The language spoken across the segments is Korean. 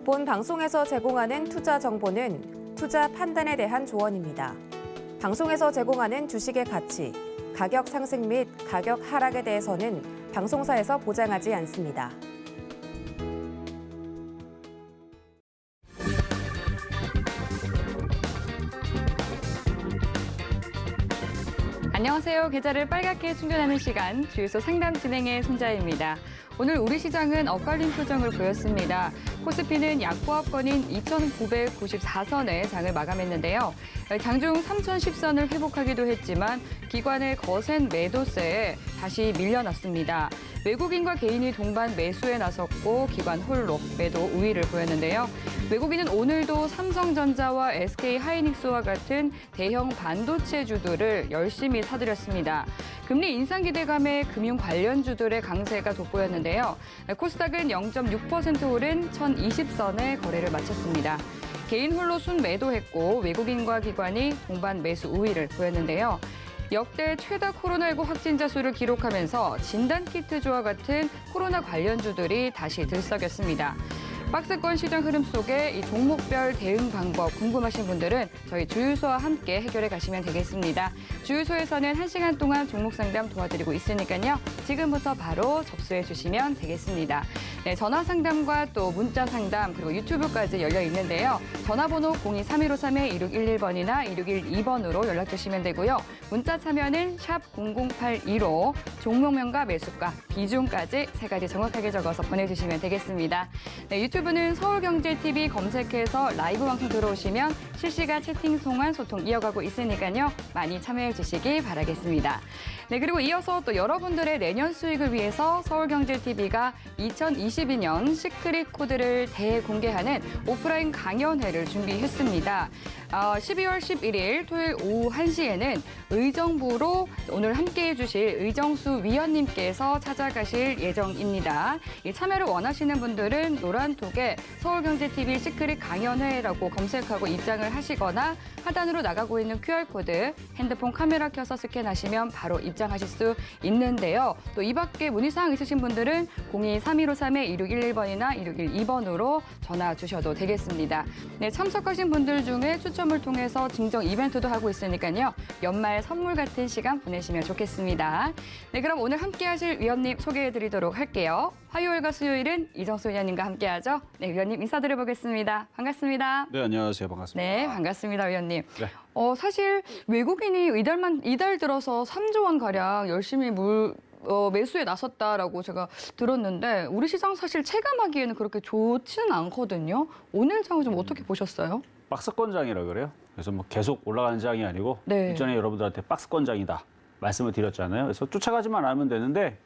본 방송에서 제공하는 투자 정보는 투자 판단에 대한 조언입니다. 방송에서 제공하는 주식의 가치, 가격 상승 및 가격 하락에 대해서는 방송사에서 보장하지 않습니다. 안녕하세요. 계좌를 빨갛게 충전하는 시간, 주유소 상담 진행의 손자입니다. 오늘 우리 시장은 엇갈린 표정을 보였습니다. 코스피는 약보합권인 2,994선에 장을 마감했는데요. 장중 3,010선을 회복하기도 했지만 기관의 거센 매도세에 다시 밀려났습니다. 외국인과 개인이 동반 매수에 나섰고 기관 홀로 매도 우위를 보였는데요. 외국인은 오늘도 삼성전자와 SK하이닉스와 같은 대형 반도체주들을 열심히 사들였습니다. 금리 인상 기대감에 금융 관련주들의 강세가 돋보였는데요. 코스닥은 0.6% 오른 1,020선에 거래를 마쳤습니다. 개인 홀로 순매도했고 외국인과 기관이 동반 매수 우위를 보였는데요. 역대 최다 코로나19 확진자 수를 기록하면서 진단키트주와 같은 코로나 관련주들이 다시 들썩였습니다. 박스권 시장 흐름 속에 이 종목별 대응 방법 궁금하신 분들은 저희 주유소와 함께 해결해 가시면 되겠습니다. 주유소에서는 1시간 동안 종목 상담 도와드리고 있으니까요. 지금부터 바로 접수해 주시면 되겠습니다. 네, 전화 상담과 또 문자 상담 그리고 유튜브까지 열려 있는데요. 전화번호 023153-2611번이나 2612번으로 연락 주시면 되고요. 문자 참여는 샵 0082로 종목명과 매수가, 비중까지 3가지 정확하게 적어서 보내주시면 되겠습니다. 네, 유튜브는 서울경제TV 검색해서 라이브 방송 들어오시면 실시간 채팅 통한 소통 이어가고 있으니까요. 많이 참여해 주시기 바라겠습니다. 네, 그리고 이어서 또 여러분들의 내년 수익을 위해서 서울경제TV가 2022년 시크릿 코드를 대공개하는 오프라인 강연회를 준비했습니다. 12월 11일 토요일 오후 1시에는 의정부로 오늘 함께해 주실 의정수 위원님께서 찾아가실 예정입니다. 참여를 원하시는 분들은 노란톡에 서울경제TV 시크릿 강연회라고 검색하고 입장을 하시거나 하단으로 나가고 있는 QR코드 핸드폰 카메라 켜서 스캔하시면 바로 입장하실 수 있는데요. 또 이 밖에 문의사항 있으신 분들은 023153-2611번이나 2612번으로 전화 주셔도 되겠습니다. 네, 참석하신 분들 중에 추첨을 통해서 증정 이벤트도 하고 있으니까요. 연말 선물 같은 시간 보내시면 좋겠습니다. 네, 그럼 오늘 함께하실 위원님 소개해드리도록 할게요. 화요일과 수요일은 이정수 위원님과 함께하죠. 네, 위원님 인사드려보겠습니다. 반갑습니다. 네, 안녕하세요. 반갑습니다. 네, 반갑습니다, 위원님. 네. 사실 외국인이 이달 들어서 3조 원 가량 열심히 매수에 나섰다라고 제가 들었는데 우리 시장 사실 체감하기에는 그렇게 좋지는 않거든요. 오늘 장을 좀 어떻게 보셨어요? 박스권장이라 그래요. 그래서 뭐 계속 올라가는 장이 아니고 네. 일전에 여러분들한테 박스권장이다 말씀을 드렸잖아요. 그래서 쫓아가지만 않으면 되는데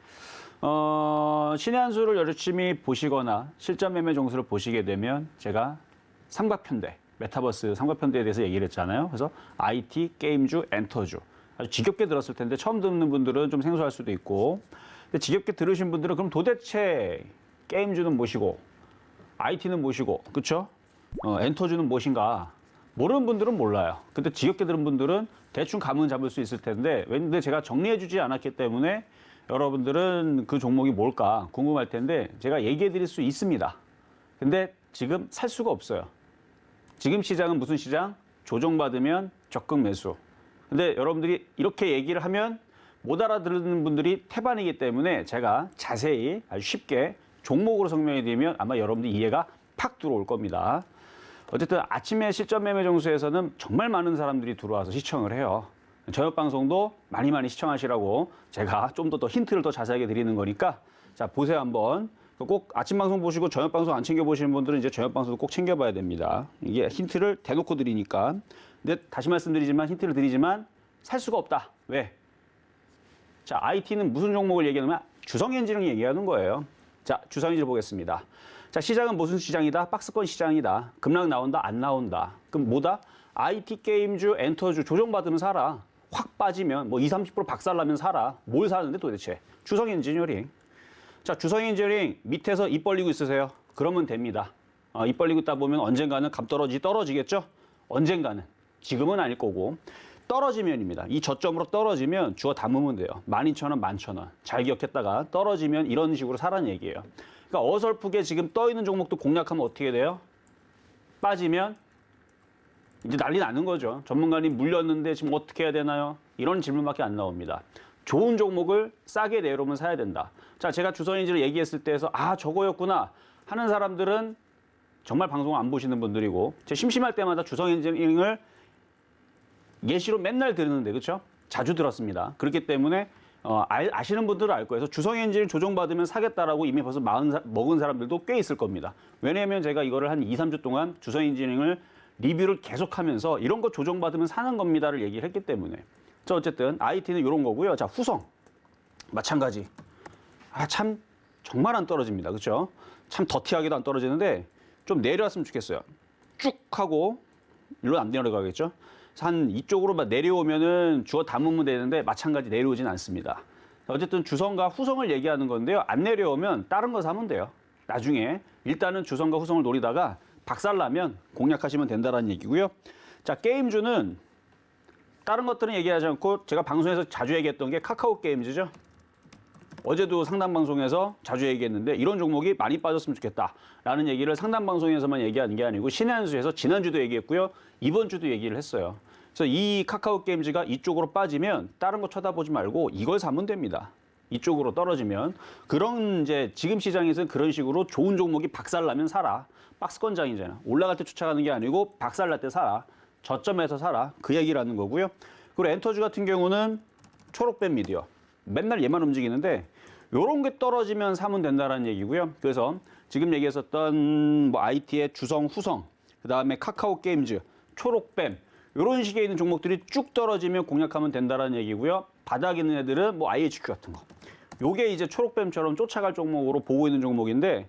신의 한 수를 열심히 보시거나 실전 매매 종수를 보시게 되면 제가 삼각편대, 메타버스 삼각편대에 대해서 얘기를 했잖아요. 그래서 IT, 게임주, 엔터주. 아주 지겹게 들었을 텐데 처음 듣는 분들은 좀 생소할 수도 있고 근데 지겹게 들으신 분들은 그럼 도대체 게임주는 무엇이고 IT는 무엇이고 그렇죠? 엔터주는 무엇인가 모르는 분들은 몰라요. 근데 지겹게 들은 분들은 대충 감은 잡을 수 있을 텐데 근데 제가 정리해주지 않았기 때문에 여러분들은 그 종목이 뭘까 궁금할 텐데 제가 얘기해 드릴 수 있습니다. 근데 지금 살 수가 없어요. 지금 시장은 무슨 시장? 조정받으면 적극 매수. 근데 여러분들이 이렇게 얘기를 하면 못 알아듣는 분들이 태반이기 때문에 제가 자세히 아주 쉽게 종목으로 설명해 드리면 아마 여러분들 이해가 팍 들어올 겁니다. 어쨌든 아침에 실전 매매 정수에서는 정말 많은 사람들이 들어와서 시청을 해요. 저녁 방송도 많이 시청하시라고 제가 좀 더 힌트를 더 자세하게 드리는 거니까 자 보세요 한번. 꼭 아침 방송 보시고 저녁 방송 안 챙겨보시는 분들은 이제 저녁 방송도 꼭 챙겨봐야 됩니다. 이게 힌트를 대놓고 드리니까. 근데 다시 말씀드리지만 힌트를 드리지만 살 수가 없다. 왜? 자, IT는 무슨 종목을 얘기하냐면 주성엔지를 얘기하는 거예요. 자, 주성엔지 보겠습니다. 자, 시장은 무슨 시장이다? 박스권 시장이다. 급락 나온다? 안 나온다. 그럼 뭐다? IT 게임주, 엔터주 조정받으면 사라. 확 빠지면 뭐 20, 30% 박살나면 사라. 뭘 사는데 도대체? 주성엔지니어링. 자, 주성엔지니어링 밑에서 입 벌리고 있으세요. 그러면 됩니다. 입 벌리고 있다 보면 언젠가는 값 떨어지겠죠? 언젠가는. 지금은 아닐 거고. 떨어지면입니다. 이 저점으로 떨어지면 주워 담으면 돼요. 12,000원, 11,000원. 잘 기억했다가 떨어지면 이런 식으로 사라는 얘기예요. 그러니까 어설프게 지금 떠 있는 종목도 공략하면 어떻게 돼요? 빠지면 이제 난리 나는 거죠. 전문가님 물렸는데 지금 어떻게 해야 되나요? 이런 질문밖에 안 나옵니다. 좋은 종목을 싸게 내려오면 사야 된다. 자, 제가 주성인지를 얘기했을 때에서 아, 저거였구나 하는 사람들은 정말 방송 안 보시는 분들이고, 제 심심할 때마다 주성인증을 예시로 맨날 들었는데, 그렇죠? 자주 들었습니다. 그렇기 때문에 아시는 분들은 알 거예요. 그래서 주성인증 조정받으면 사겠다라고 이미 벌써 먹은 사람들도 꽤 있을 겁니다. 왜냐하면 제가 이거를 한 2, 3주 동안 주성인증을 리뷰를 계속하면서 이런 거 조정받으면 사는 겁니다를 얘기를 했기 때문에. 자, 어쨌든 IT는 이런 거고요. 자, 후성 마찬가지. 아, 참 정말 안 떨어집니다. 그렇죠? 참 더티하게도 안 떨어지는데 좀 내려왔으면 좋겠어요. 쭉 하고 일로 안 내려가겠죠? 한 이쪽으로 내려오면은 주워 담으면 되는데 마찬가지 내려오진 않습니다. 어쨌든 주성과 후성을 얘기하는 건데요. 안 내려오면 다른 거 사면 돼요. 나중에 일단은 주성과 후성을 노리다가 박살나면 공략하시면 된다는 얘기고요. 자, 게임주는 다른 것들은 얘기하지 않고 제가 방송에서 자주 얘기했던 게 카카오 게임즈죠. 어제도 상담 방송에서 자주 얘기했는데 이런 종목이 많이 빠졌으면 좋겠다라는 얘기를 상담 방송에서만 얘기하는 게 아니고 신의 한 수에서 지난주도 얘기했고요. 이번 주도 얘기를 했어요. 그래서 이 카카오 게임즈가 이쪽으로 빠지면 다른 거 쳐다보지 말고 이걸 사면 됩니다. 이쪽으로 떨어지면. 그런 이제 지금 시장에서는 그런 식으로 좋은 종목이 박살나면 사라. 박스권장이잖아. 올라갈 때 쫓아가는 게 아니고 박살날 때 사라. 저점에서 사라. 그 얘기를 하는 거고요. 그리고 엔터주 같은 경우는 초록뱀 미디어. 맨날 얘만 움직이는데 요런 게 떨어지면 사면 된다는 얘기고요. 그래서 지금 얘기했었던 뭐 IT의 주성, 후성, 그다음에 카카오 게임즈, 초록뱀 요런 식의 있는 종목들이 쭉 떨어지면 공략하면 된다는 얘기고요. 바닥에 있는 애들은 뭐 IHQ 같은 거. 요게 이제 초록뱀처럼 쫓아갈 종목으로 보고 있는 종목인데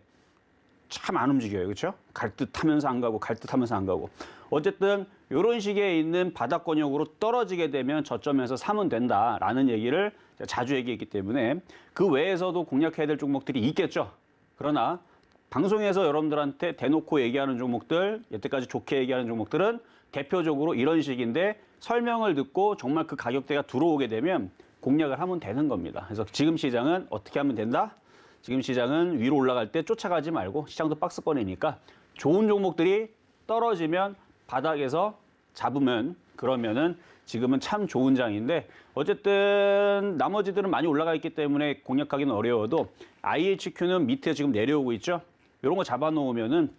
참 안 움직여요. 그렇죠? 갈 듯 하면서 안 가고 갈 듯 하면서 안 가고. 어쨌든 이런 식의 있는 바닥 권역으로 떨어지게 되면 저점에서 사면 된다라는 얘기를 자주 얘기했기 때문에 그 외에서도 공략해야 될 종목들이 있겠죠. 그러나 방송에서 여러분들한테 대놓고 얘기하는 종목들, 여태까지 좋게 얘기하는 종목들은 대표적으로 이런 식인데 설명을 듣고 정말 그 가격대가 들어오게 되면 공략을 하면 되는 겁니다. 그래서 지금 시장은 어떻게 하면 된다? 지금 시장은 위로 올라갈 때 쫓아가지 말고 시장도 박스권이니까 좋은 종목들이 떨어지면 바닥에서 잡으면 그러면은 지금은 참 좋은 장인데 어쨌든 나머지들은 많이 올라가 있기 때문에 공략하기는 어려워도 IHQ는 밑에 지금 내려오고 있죠. 이런 거 잡아놓으면은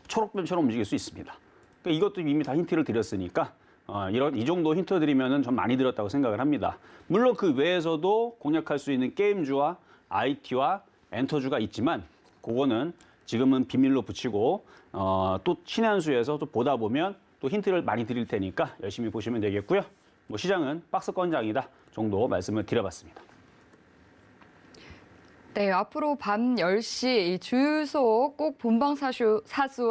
초록뱀처럼 움직일 수 있습니다. 그러니까 이것도 이미 다 힌트를 드렸으니까 이 정도 힌트 드리면은 좀 많이 드렸다고 생각을 합니다. 물론 그 외에서도 공략할 수 있는 게임주와 IT와 엔터주가 있지만 그거는 지금은 비밀로 붙이고 또 신의 한 수에서 또 보다 보면 또 힌트를 많이 드릴 테니까 열심히 보시면 되겠고요. 뭐 시장은 박스권장이다 정도 말씀을 드려봤습니다. 네, 앞으로 밤 10시 이 주유소 꼭 본방사수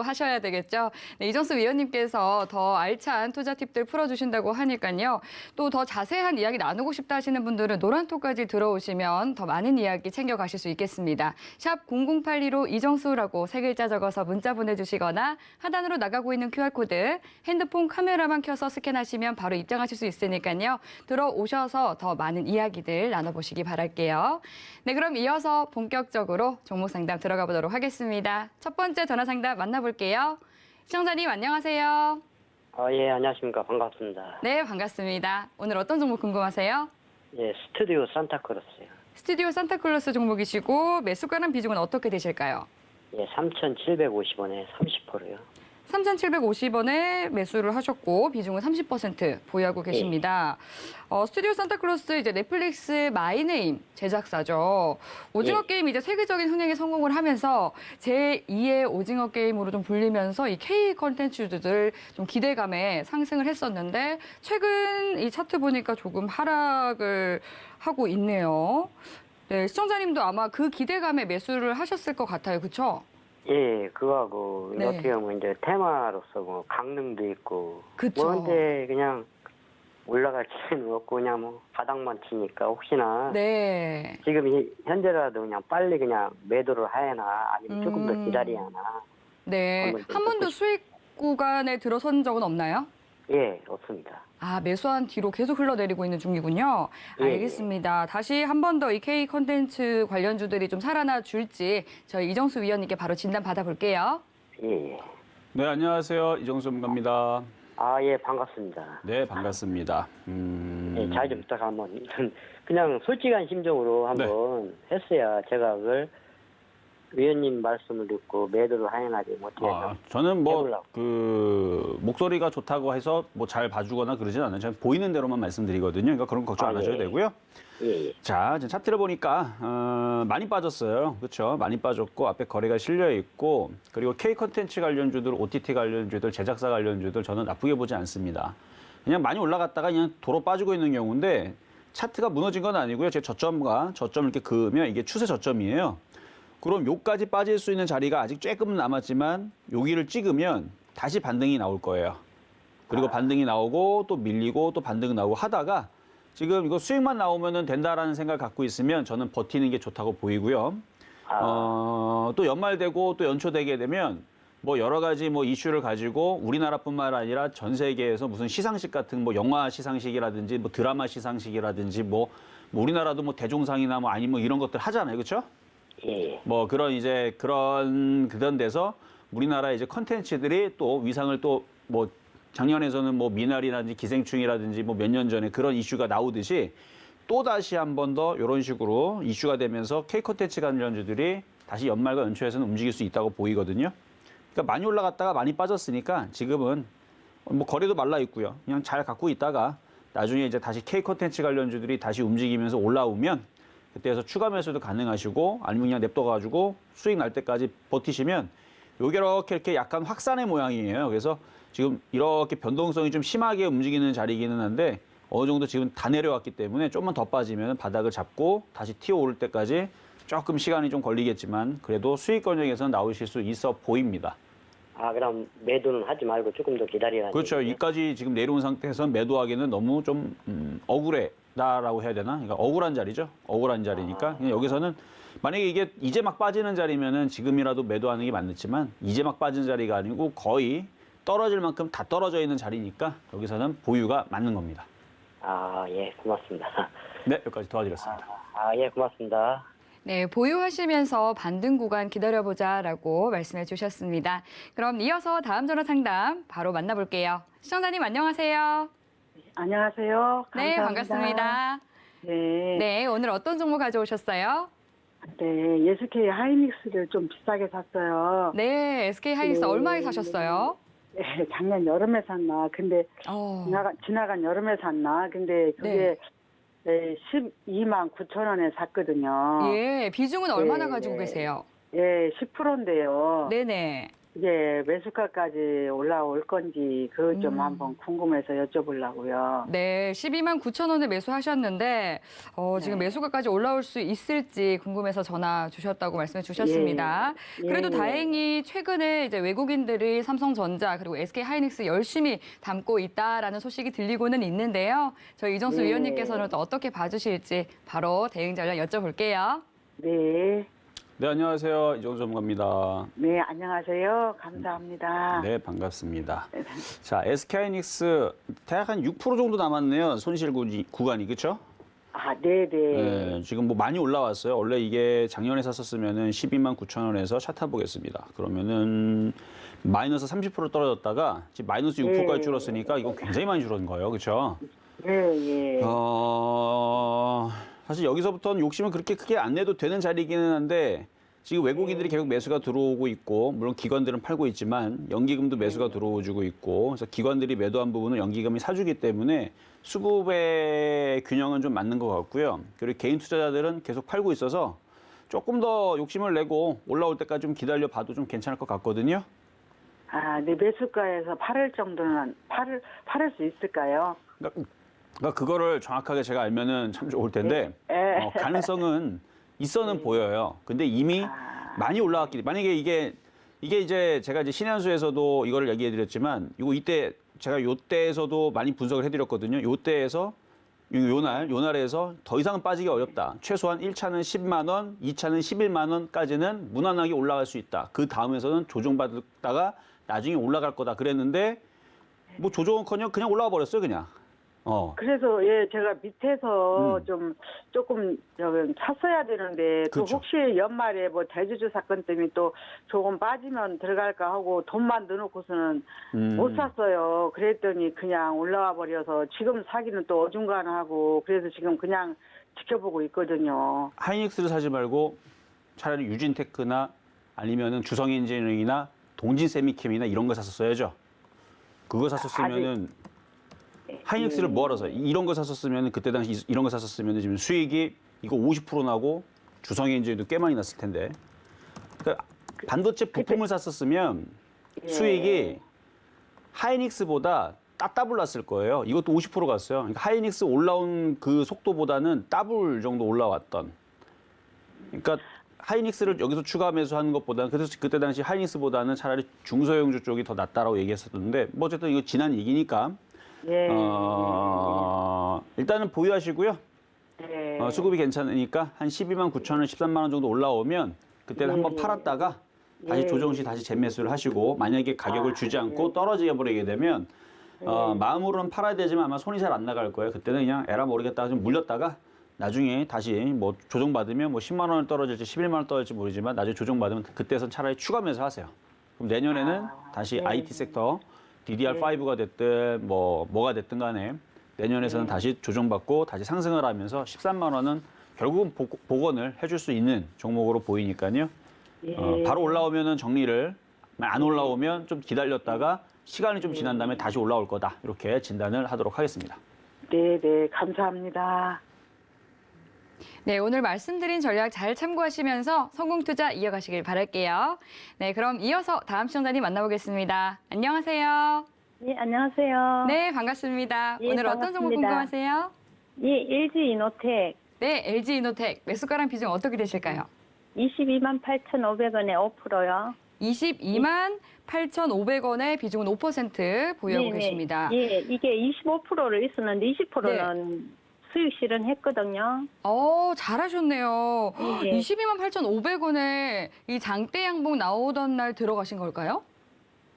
하셔야 되겠죠. 네, 이정수 위원님께서 더 알찬 투자 팁들 풀어주신다고 하니까요. 또 더 자세한 이야기 나누고 싶다 하시는 분들은 노란톡까지 들어오시면 더 많은 이야기 챙겨가실 수 있겠습니다. 샵 0082로 이정수라고 3글자 적어서 문자 보내주시거나 하단으로 나가고 있는 QR코드 핸드폰 카메라만 켜서 스캔하시면 바로 입장하실 수 있으니까요. 들어오셔서 더 많은 이야기들 나눠보시기 바랄게요. 네, 그럼 이어서 본격적으로 종목 상담 들어가 보도록 하겠습니다. 첫 번째 전화 상담 만나볼게요. 시청자님 안녕하세요. 예, 안녕하십니까. 반갑습니다. 네, 반갑습니다. 오늘 어떤 종목 궁금하세요? 예, 스튜디오 산타크로스요. 스튜디오 산타클로스 종목이시고 매수가랑 비중은 어떻게 되실까요? 예, 3,750원에 30%요. 3,750원에 매수를 하셨고 비중은 30% 보유하고 계십니다. 스튜디오 산타클로스 이제 넷플릭스 마이네임 제작사죠. 오징어 예. 게임 이제 세계적인 흥행에 성공을 하면서 제2의 오징어 게임으로 좀 불리면서 이 K 컨텐츠들 좀 기대감에 상승을 했었는데 최근 이 차트 보니까 조금 하락을 하고 있네요. 네, 시청자님도 아마 그 기대감에 매수를 하셨을 것 같아요. 그렇죠? 예, 그거하고 네. 어떻게 보면 이제 테마로서 뭐 강릉도 있고 그쵸. 뭐 근데 그냥 올라갈 기회는 없고 그냥 뭐 바닥만 치니까 혹시나 네. 지금 현재라도 그냥 빨리 그냥 매도를 하야나 아니면 조금 더 기다려야 하나. 네. 한번 좀 한 번도 듣고 수익 구간에 들어선 적은 없나요? 예, 없습니다. 아, 매수한 뒤로 계속 흘러내리고 있는 중이군요. 예, 알겠습니다. 다시 한 번 더 이 K 컨텐츠 관련주들이 좀 살아나 줄지 저희 이정수 위원님께 바로 진단 받아볼게요. 예, 예. 네, 안녕하세요. 이정수 전문가입니다. 아, 예, 반갑습니다. 네, 반갑습니다. 예, 잘 좀 부탁 한번. 그냥 솔직한 심정으로 한번 했어야 제가 그걸 위원님 말씀을 듣고 매도를 하행하지 못해서. 저는 뭐 해보려고. 그 목소리가 좋다고 해서 뭐 잘 봐주거나 그러진 않아요. 저는 보이는 대로만 말씀드리거든요. 그러니까 그런 거 걱정 안 아, 하셔도 예. 되고요. 예, 예. 자, 지금 차트를 보니까 많이 빠졌어요. 그렇죠? 많이 빠졌고 앞에 거래가 실려 있고 그리고 K 컨텐츠 관련주들, OTT 관련주들, 제작사 관련주들 저는 나쁘게 보지 않습니다. 그냥 많이 올라갔다가 그냥 도로 빠지고 있는 경우인데 차트가 무너진 건 아니고요. 제 저점과 저점을 이렇게 그으면 이게 추세 저점이에요. 그럼 요까지 빠질 수 있는 자리가 아직 조금 남았지만 여기를 찍으면 다시 반등이 나올 거예요. 그리고 반등이 나오고 또 밀리고 또 반등 나오고 하다가 지금 이거 수익만 나오면은 된다라는 생각을 갖고 있으면 저는 버티는 게 좋다고 보이고요. 또 연말되고 또 연초되게 되면 뭐 여러 가지 뭐 이슈를 가지고 우리나라뿐만 아니라 전 세계에서 무슨 시상식 같은 뭐 영화 시상식이라든지 뭐 드라마 시상식이라든지 뭐 우리나라도 뭐 대종상이나 뭐 아니면 뭐 이런 것들 하잖아요. 그렇죠? 예. 뭐 그런 데서 우리나라 이제 컨텐츠들이 또 위상을 또 뭐 작년에서는 뭐 미나리라든지 기생충이라든지 뭐 몇 년 전에 그런 이슈가 나오듯이 또 다시 한 번 더 이런 식으로 이슈가 되면서 K 컨텐츠 관련주들이 다시 연말과 연초에서는 움직일 수 있다고 보이거든요. 그러니까 많이 올라갔다가 많이 빠졌으니까 지금은 뭐 거래도 말라 있고요. 그냥 잘 갖고 있다가 나중에 이제 다시 K 컨텐츠 관련주들이 다시 움직이면서 올라오면 그때에서 추가 매수도 가능하시고 아니면 그냥 냅둬가지고 수익 날 때까지 버티시면 요게 이렇게 약간 확산의 모양이에요. 그래서 지금 이렇게 변동성이 좀 심하게 움직이는 자리이기는 한데 어느 정도 지금 다 내려왔기 때문에 좀만 더 빠지면 바닥을 잡고 다시 튀어오를 때까지 조금 시간이 좀 걸리겠지만 그래도 수익 권역에서 나오실 수 있어 보입니다. 아, 그럼 매도는 하지 말고 조금 더 기다리라. 그렇죠. 이까지 지금 내려온 상태에서 매도하기는 너무 좀 억울하다라고 해야 되나? 그러니까 억울한 자리죠. 억울한 자리니까 그냥 여기서는 만약에 이게 이제 막 빠지는 자리면은 지금이라도 매도하는 게 맞겠지만 이제 막 빠진 자리가 아니고 거의 떨어질 만큼 다 떨어져 있는 자리니까 여기서는 보유가 맞는 겁니다. 아, 예, 고맙습니다. 네, 여기까지 도와드렸습니다. 예, 고맙습니다. 네, 보유하시면서 반등 구간 기다려보자라고 말씀해 주셨습니다. 그럼 이어서 다음 전화 상담 바로 만나볼게요. 시청자님 안녕하세요. 안녕하세요. 감사합니다. 네, 반갑습니다. 네, 네, 오늘 어떤 종목 가져오셨어요? 네, 예스케이 하이닉스를 좀 비싸게 샀어요. 네, SK 하이닉스 네. 얼마에 사셨어요? 네, 작년 여름에 샀나. 근데 지나간 여름에 샀나. 근데 그게 네, 12만 9천 원에 샀거든요. 예, 비중은 얼마나 네, 가지고 네. 계세요? 예, 10%인데요. 네네. 이게 매수가까지 올라올 건지 그것 좀 음. 한번 궁금해서 여쭤보려고요. 네, 12만 9천 원에 매수하셨는데 지금 네. 매수가까지 올라올 수 있을지 궁금해서 전화 주셨다고 말씀해 주셨습니다. 예, 그래도 예. 다행히 최근에 이제 외국인들이 삼성전자 그리고 SK 하이닉스 열심히 담고 있다라는 소식이 들리고는 있는데요. 저희 이정수 예. 위원님께서는 또 어떻게 봐주실지 바로 대응 전략 여쭤볼게요. 네, 네, 안녕하세요. 이정수 전문가입니다. 네, 안녕하세요. 감사합니다. 네, 반갑습니다. 자, SK하이닉스 대략 한 6% 정도 남았네요. 손실 구간이, 그렇죠? 아, 네네. 네, 지금 뭐 많이 올라왔어요. 원래 이게 작년에 샀었으면은 12만 9천 원에서 차 타보겠습니다. 그러면은 마이너스 30% 떨어졌다가 지금 마이너스 6%까지 줄었으니까 이건 굉장히 많이 줄은 거예요. 그렇죠? 네, 예. 사실 여기서부터는 욕심은 그렇게 크게 안 내도 되는 자리이기는 한데 지금 외국인들이 계속 매수가 들어오고 있고 물론 기관들은 팔고 있지만 연기금도 매수가 들어오고 있고 그래서 기관들이 매도한 부분은 연기금이 사주기 때문에 수급의 균형은 좀 맞는 것 같고요. 그리고 개인 투자자들은 계속 팔고 있어서 조금 더 욕심을 내고 올라올 때까지 좀 기다려 봐도 좀 괜찮을 것 같거든요. 아, 네, 매수가에서 8월 정도는 팔을 수 있을까요? 그러니까 그거를 정확하게 제가 알면은 참 좋을 텐데 네. 가능성은 있어는 보여요. 근데 이미 많이 올라왔기 만약에 이게 이제 제가 이제 신한수에서도 이거를 얘기해 드렸지만 이거 이때 제가 요때에서도 많이 분석을 해 드렸거든요. 요때에서 요날에서 더 이상은 빠지기 어렵다. 최소한 1차는 10만 원, 2차는 11만 원까지는 무난하게 올라갈 수 있다. 그 다음에서는 조정받다가 나중에 올라갈 거다 그랬는데 뭐 조정은커녕 그냥 올라가 버렸어요, 그냥. 그래서 제가 밑에서 좀 조금 찼어야 되는데 또 그렇죠. 혹시 연말에 뭐 대주주 사건 때문에 또 조금 빠지면 들어갈까 하고 돈만 넣어놓고서는 못 샀어요. 그랬더니 그냥 올라와 버려서 지금 사기는 또 어중간하고 그래서 지금 그냥 지켜보고 있거든요. 하이닉스를 사지 말고 차라리 유진테크나 아니면은 주성엔지니어링이나 동진세미캠이나 이런 거 샀었어야죠. 그거 샀었으면은 하이닉스를 뭐하러 사? 이런 거 샀었으면 그때 당시 이런 거 샀었으면 지금 수익이 이거 50% 나고 주성엔지니어도 꽤 많이 났을 텐데. 그러니까 반도체 부품을 샀었으면 수익이 하이닉스보다 따블 났을 거예요. 이것도 50% 갔어요. 그러니까 하이닉스 올라온 그 속도보다는 더블 정도 올라왔던. 그러니까 하이닉스를 여기서 추가 매수하는 것보다는 그래서 그때 당시 하이닉스보다는 차라리 중소형주 쪽이 더 낫다라고 얘기했었는데 뭐 어쨌든 이거 지난 얘기니까 일단은 보유하시고요. 수급이 괜찮으니까 한 12만 9천 원, 13만 원 정도 올라오면 그때는 한번 팔았다가 다시 조정 시 다시 재매수를 하시고 만약에 가격을 주지 않고 떨어지게 버리게 되면 마음으로는 팔아야 되지만 아마 손이 잘 안 나갈 거예요. 그때는 그냥 에라 모르겠다 좀 물렸다가 나중에 다시 뭐 조정받으면 뭐 10만 원을 떨어질지 11만 원 떨어질지 모르지만 나중에 조정받으면 그때선 차라리 추가 매수하세요. 그럼 내년에는 다시 IT 섹터 DDR5가 됐든 뭐가 됐든 간에 내년에서는 다시 조정받고 다시 상승을 하면서 13만 원은 결국은 복원을 해줄 수 있는 종목으로 보이니까요. 바로 올라오면은 정리를 안 올라오면 좀 기다렸다가 시간이 좀 지난 다음에 다시 올라올 거다. 이렇게 진단을 하도록 하겠습니다. 네, 감사합니다. 네, 오늘 말씀드린 전략 잘 참고하시면서 성공 투자 이어가시길 바랄게요. 네, 그럼 이어서 다음 시청자님 만나보겠습니다. 안녕하세요. 예, 안녕하세요. 네, 반갑습니다. 예, 오늘 어떤 종목 반갑습니다. 궁금하세요? 예, LG 이노텍 네, LG 이노텍 매수가랑 비중 어떻게 되실까요? 22만 8,500원에 5%요. 22만 8,500원에 비중은 5% 보유하고 네네. 계십니다. 예, 이게 25%를 있었는데 20%는 수익 실현했거든요. 잘하셨네요. 예. 22만 8,500원에 이 장대 양봉 나오던 날 들어가신 걸까요?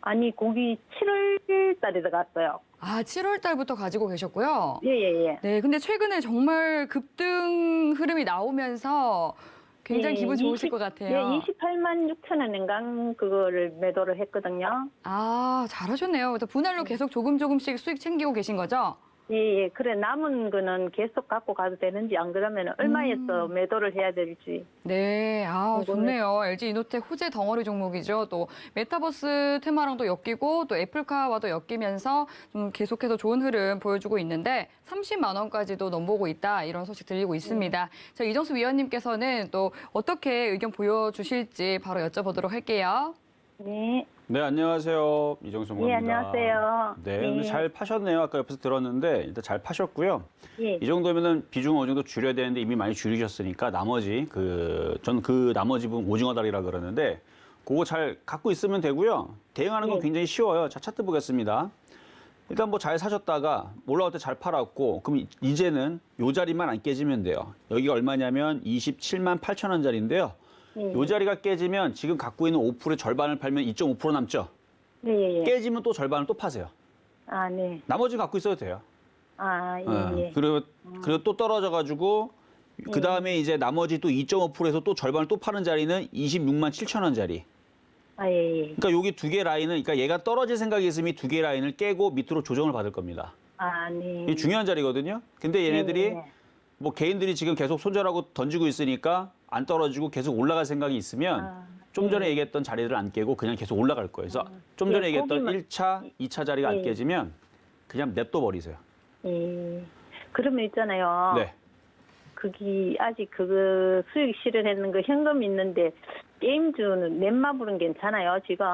아니, 거기 7월 달에 들어갔어요. 7월 달부터 가지고 계셨고요. 예. 네, 근데 최근에 정말 급등 흐름이 나오면서 굉장히 기분 좋으실 것 같아요. 예, 28만 6천 원인가 그거를 매도를 했거든요. 잘하셨네요. 그래서 분할로 계속 조금씩 수익 챙기고 계신 거죠? 예. 그래, 남은 거는 계속 갖고 가도 되는지 안 그러면 얼마에서 매도를 해야 될지. 네, 좋네요. LG 이노텍 호재 덩어리 종목이죠. 또 메타버스 테마랑도 엮이고 또 애플카와도 엮이면서 좀 계속해서 좋은 흐름 보여주고 있는데 30만 원까지도 넘보고 있다 이런 소식 들리고 있습니다. 저 이정수 위원님께서는 또 어떻게 의견 보여주실지 바로 여쭤보도록 할게요. 네. 네, 안녕하세요. 이정수 예, 입니다. 안녕하세요. 네, 네. 오늘 잘 파셨네요. 아까 옆에서 들었는데 일단 잘 파셨고요. 예. 이 정도면은 비중 어느 정도 줄여야 되는데 이미 많이 줄이셨으니까 나머지 전 그 나머지 부분 오징어 다리라 그러는데 그거 잘 갖고 있으면 되고요. 대응하는 건 네. 굉장히 쉬워요. 자, 차트 보겠습니다. 일단 뭐 잘 사셨다가 올라올 때 잘 팔았고 그럼 이제는 요 자리만 안 깨지면 돼요. 여기가 얼마냐면 27만 8천 원짜리인데요. 요 자리가 깨지면 지금 갖고 있는 5%의 절반을 팔면 2.5% 남죠. 예. 깨지면 또 절반을 또 파세요. 네. 나머지 갖고 있어도 돼요. 예. 그리고 또 떨어져가지고 그 다음에 이제 나머지 또 2.5%에서 또 절반을 또 파는 자리는 26만 7천 원짜리. 예. 그러니까 여기 두 개 라인은 그러니까 얘가 떨어질 생각이 있으면 두 개 라인을 깨고 밑으로 조정을 받을 겁니다. 네. 이게 중요한 자리거든요. 근데 얘네들이 네. 뭐 개인들이 지금 계속 손절하고 던지고 있으니까 안 떨어지고 계속 올라갈 생각이 있으면 좀 전에 얘기했던 자리들을 안 깨고 그냥 계속 올라갈 거예요. 그래서 좀 전에 얘기했던 1차, 2차 자리가 안 깨지면 그냥 냅둬 버리세요. 예. 그러면 있잖아요. 네. 거기 아직 그거 수익 실현했는 거 현금 있는데 게임주는 넷마블은 괜찮아요, 지금?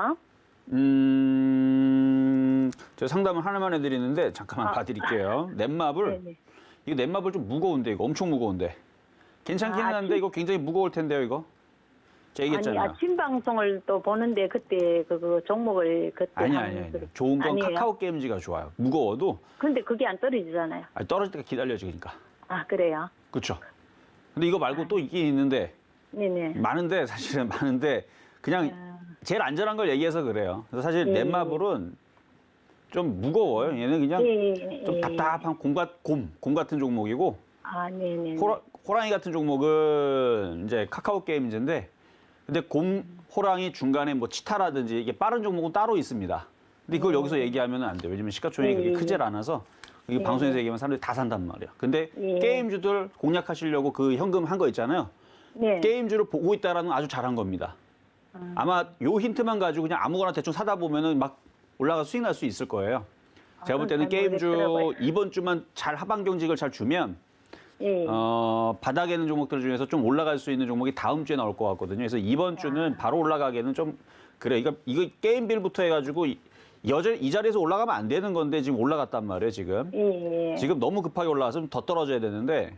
제가 상담을 하나만 해드리는데 잠깐만 봐드릴게요. 넷마블. 네네. 이거 넷마블 좀 무거운데 이거 엄청 무거운데. 괜찮기는 한데 이거 굉장히 무거울 텐데요 이거. 제가 얘기했잖아요. 아니, 아침 방송을 또 보는데 그때 그거 종목을 그때 아니. 그- 좋은 건 아니에요? 카카오 게임즈가 좋아요. 무거워도 근데 그게 안 떨어지잖아요. 떨어질 때가 기다려지 그러니까. 그래요? 그렇죠. 근데 이거 말고 또 있긴 있는데 네네. 많은데 사실은 많은데 그냥 제일 안전한 걸 얘기해서 그래요. 그래서 사실 예. 넷마블은 좀 무거워요. 얘는 그냥 예, 좀 예. 답답한 곰 같은 종목이고 아, 네네. 호랑이 같은 종목은 이제 카카오 게임즈인데 근데 호랑이 중간에 뭐 치타라든지 이게 빠른 종목은 따로 있습니다. 근데 그걸 여기서 얘기하면 안 돼요. 왜냐면 시가총액이 그렇게 크질 않아서 이게 방송에서 얘기하면 사람들이 다 산단 말이야. 근데 예. 게임주들 공략하시려고 그 현금 한 거 있잖아요. 네. 게임주를 보고 있다라는 건 아주 잘한 겁니다. 아마 요 힌트만 가지고 그냥 아무거나 대충 사다 보면은 막 올라가 수익 날 수 있을 거예요. 제가 볼 때는 잘 게임주 모르겠더라고요. 이번 주만 잘 하방 경직을 잘 주면 예. 바닥에 있는 종목들 중에서 좀 올라갈 수 있는 종목이 다음 주에 나올 것 같거든요. 그래서 이번 주는 바로 올라가기에는 좀 그래. 이거 게임빌부터 해가지고 이 자리에서 올라가면 안 되는 건데 지금 올라갔단 말이에요. 지금 예. 지금 너무 급하게 올라가서 좀 더 떨어져야 되는데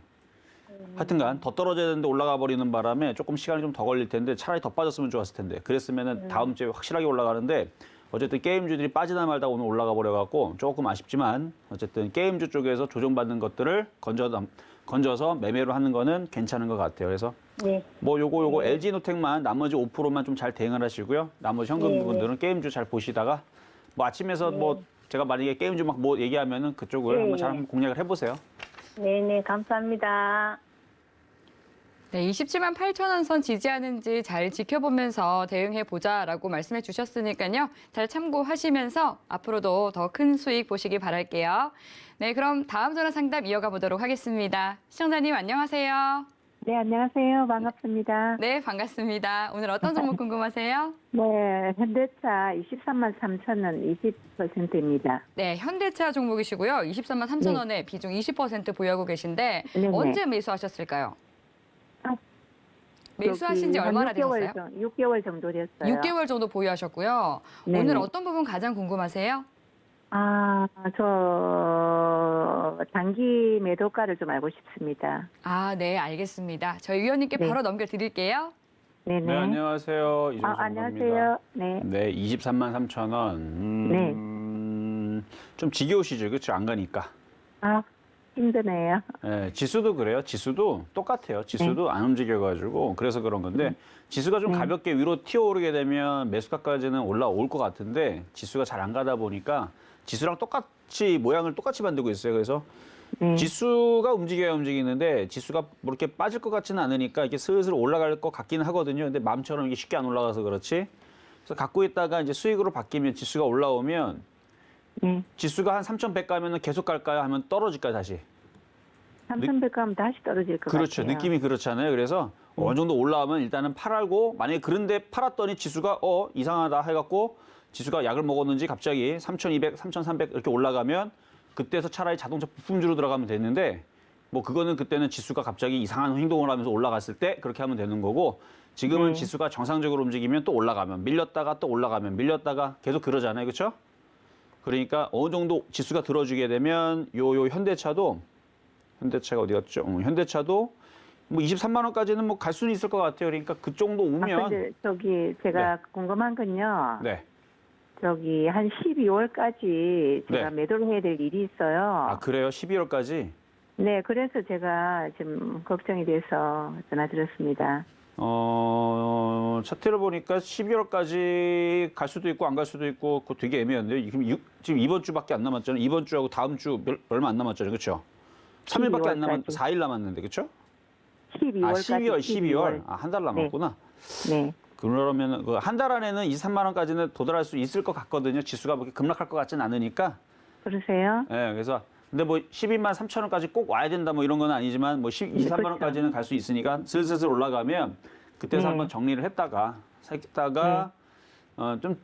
하여튼간 더 떨어져야 되는데 올라가 버리는 바람에 조금 시간이 좀 더 걸릴 텐데 차라리 더 빠졌으면 좋았을 텐데 그랬으면은 다음 주에 확실하게 올라가는데 어쨌든 게임주들이 빠지다 말다 오늘 올라가 버려갖고 조금 아쉽지만 어쨌든 게임주 쪽에서 조정받는 것들을 건져서 매매로 하는 거는 괜찮은 것 같아요. 그래서 네. 뭐 요거 LG노텍만 나머지 5%만 좀 잘 대응을 하시고요. 나머지 현금 네. 부분들은 게임주 잘 보시다가 뭐 아침에서 뭐 제가 만약에 게임주 막 뭐 얘기하면은 그쪽을 네. 한번 잘 공략을 해보세요. 네네, 감사합니다. 네, 27만 8천 원 선 지지하는지 잘 지켜보면서 대응해보자라고 말씀해 주셨으니까요. 잘 참고하시면서 앞으로도 더 큰 수익 보시기 바랄게요. 네, 그럼 다음 전화 상담 이어가 보도록 하겠습니다. 시청자님 안녕하세요. 네, 안녕하세요. 반갑습니다. 네, 반갑습니다. 오늘 어떤 종목 궁금하세요? 네, 현대차 23만 3천 원 20%입니다. 네, 현대차 종목이시고요. 23만 3천 원에 비중 20% 보유하고 계신데 네네. 언제 매수하셨을까요? 아, 매수하신 지 저기 얼마나 한 6개월 되셨어요? 6개월 정도 됐어요. 6개월 정도 보유하셨고요. 네네. 오늘 어떤 부분 가장 궁금하세요? 저 단기 매도가를 좀 알고 싶습니다. 아, 네, 알겠습니다. 저희 위원님께 네. 바로 넘겨드릴게요. 네네. 네, 안녕하세요. 이종섭 안녕하세요. 네. 네, 23만 3천 원. 좀 지겨우시죠? 그렇죠? 안 가니까. 힘드네요. 네, 지수도 그래요. 지수도 똑같아요. 지수도 안 움직여가지고 그래서 그런 건데 지수가 좀 가볍게 위로 튀어오르게 되면 매수가까지는 올라올 것 같은데 지수가 잘 안 가다 보니까 지수랑 똑같이 모양을 똑같이 만들고 있어요. 그래서 지수가 움직여야 움직이는데 지수가 뭐 이렇게 빠질 것 같지는 않으니까 이게 슬슬 올라갈 것 같기는 하거든요. 근데 마음처럼 이게 쉽게 안 올라가서 그렇지. 그래서 갖고 있다가 이제 수익으로 바뀌면 지수가 올라오면 지수가 한 3,100 가면은 계속 갈까요? 하면 떨어질까요, 다시? 3,100 가면 다시 떨어질 것 그렇죠. 같아요. 느낌이 그렇잖아요. 그래서 어느 정도 올라오면 일단은 팔고 만약에 그런데 팔았더니 지수가 이상하다 해갖고 지수가 약을 먹었는지 갑자기 3,200, 3,300 이렇게 올라가면 그때서 차라리 자동차 부품주로 들어가면 되는데 뭐 그거는 그때는 지수가 갑자기 이상한 행동을 하면서 올라갔을 때 그렇게 하면 되는 거고 지금은 지수가 정상적으로 움직이면 또 올라가면 밀렸다가 또 올라가면 밀렸다가 계속 그러잖아요. 그렇죠? 그러니까 어느 정도 지수가 들어주게 되면 요 현대차가 어디 갔죠? 현대차도 뭐 23만 원까지는 뭐 갈 수는 있을 것 같아요. 그러니까 그 정도 오면 근데 저기 제가 궁금한 건요. 네. 저기 한 12월까지 제가 네. 매도를 해야 될 일이 있어요. 아, 그래요? 12월까지? 네, 그래서 제가 지금 걱정이 돼서 전화드렸습니다. 차트를 보니까 12월까지 갈 수도 있고 안 갈 수도 있고 그거 되게 애매한데요. 지금 이번 주밖에 안 남았잖아요. 이번 주하고 다음 주 얼마 안 남았잖아요. 그렇죠? 3일밖에 안 남았, 4일 남았는데, 그렇죠? 12월까지. 12월. 한 달 남았구나. 네. 그러면 한 달 안에는 23만 원까지는 도달할 수 있을 것 같거든요. 지수가 그렇게 급락할 것 같지는 않으니까. 그러세요? 네, 그래서 근데 뭐 12만 3천 원까지 꼭 와야 된다 뭐 이런 건 아니지만 뭐 23만 원까지는 갈 수 있으니까 슬슬 올라가면 그때서 한번 정리를 했다가 좀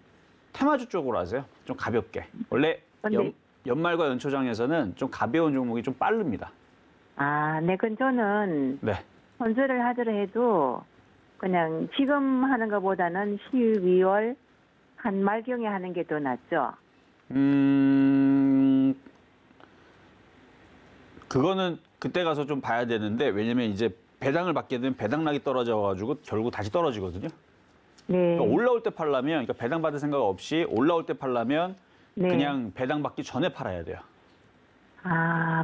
테마주 쪽으로 하세요. 좀 가볍게. 원래 연말과 연초장에서는 좀 가벼운 종목이 좀 빠릅니다. 네, 그건 저는 네. 혼자를 하더라도 그냥 지금 하는 것보다는 12월 한 말경에 하는 게 더 낫죠. 그거는 그때 가서 좀 봐야 되는데 왜냐면 이제 배당을 받게 되면 배당락이 떨어져가지고 결국 다시 떨어지거든요. 네. 그러니까 올라올 때 팔려면, 그러니까 배당 받을 생각 없이 올라올 때 팔려면 네. 그냥 배당 받기 전에 팔아야 돼요.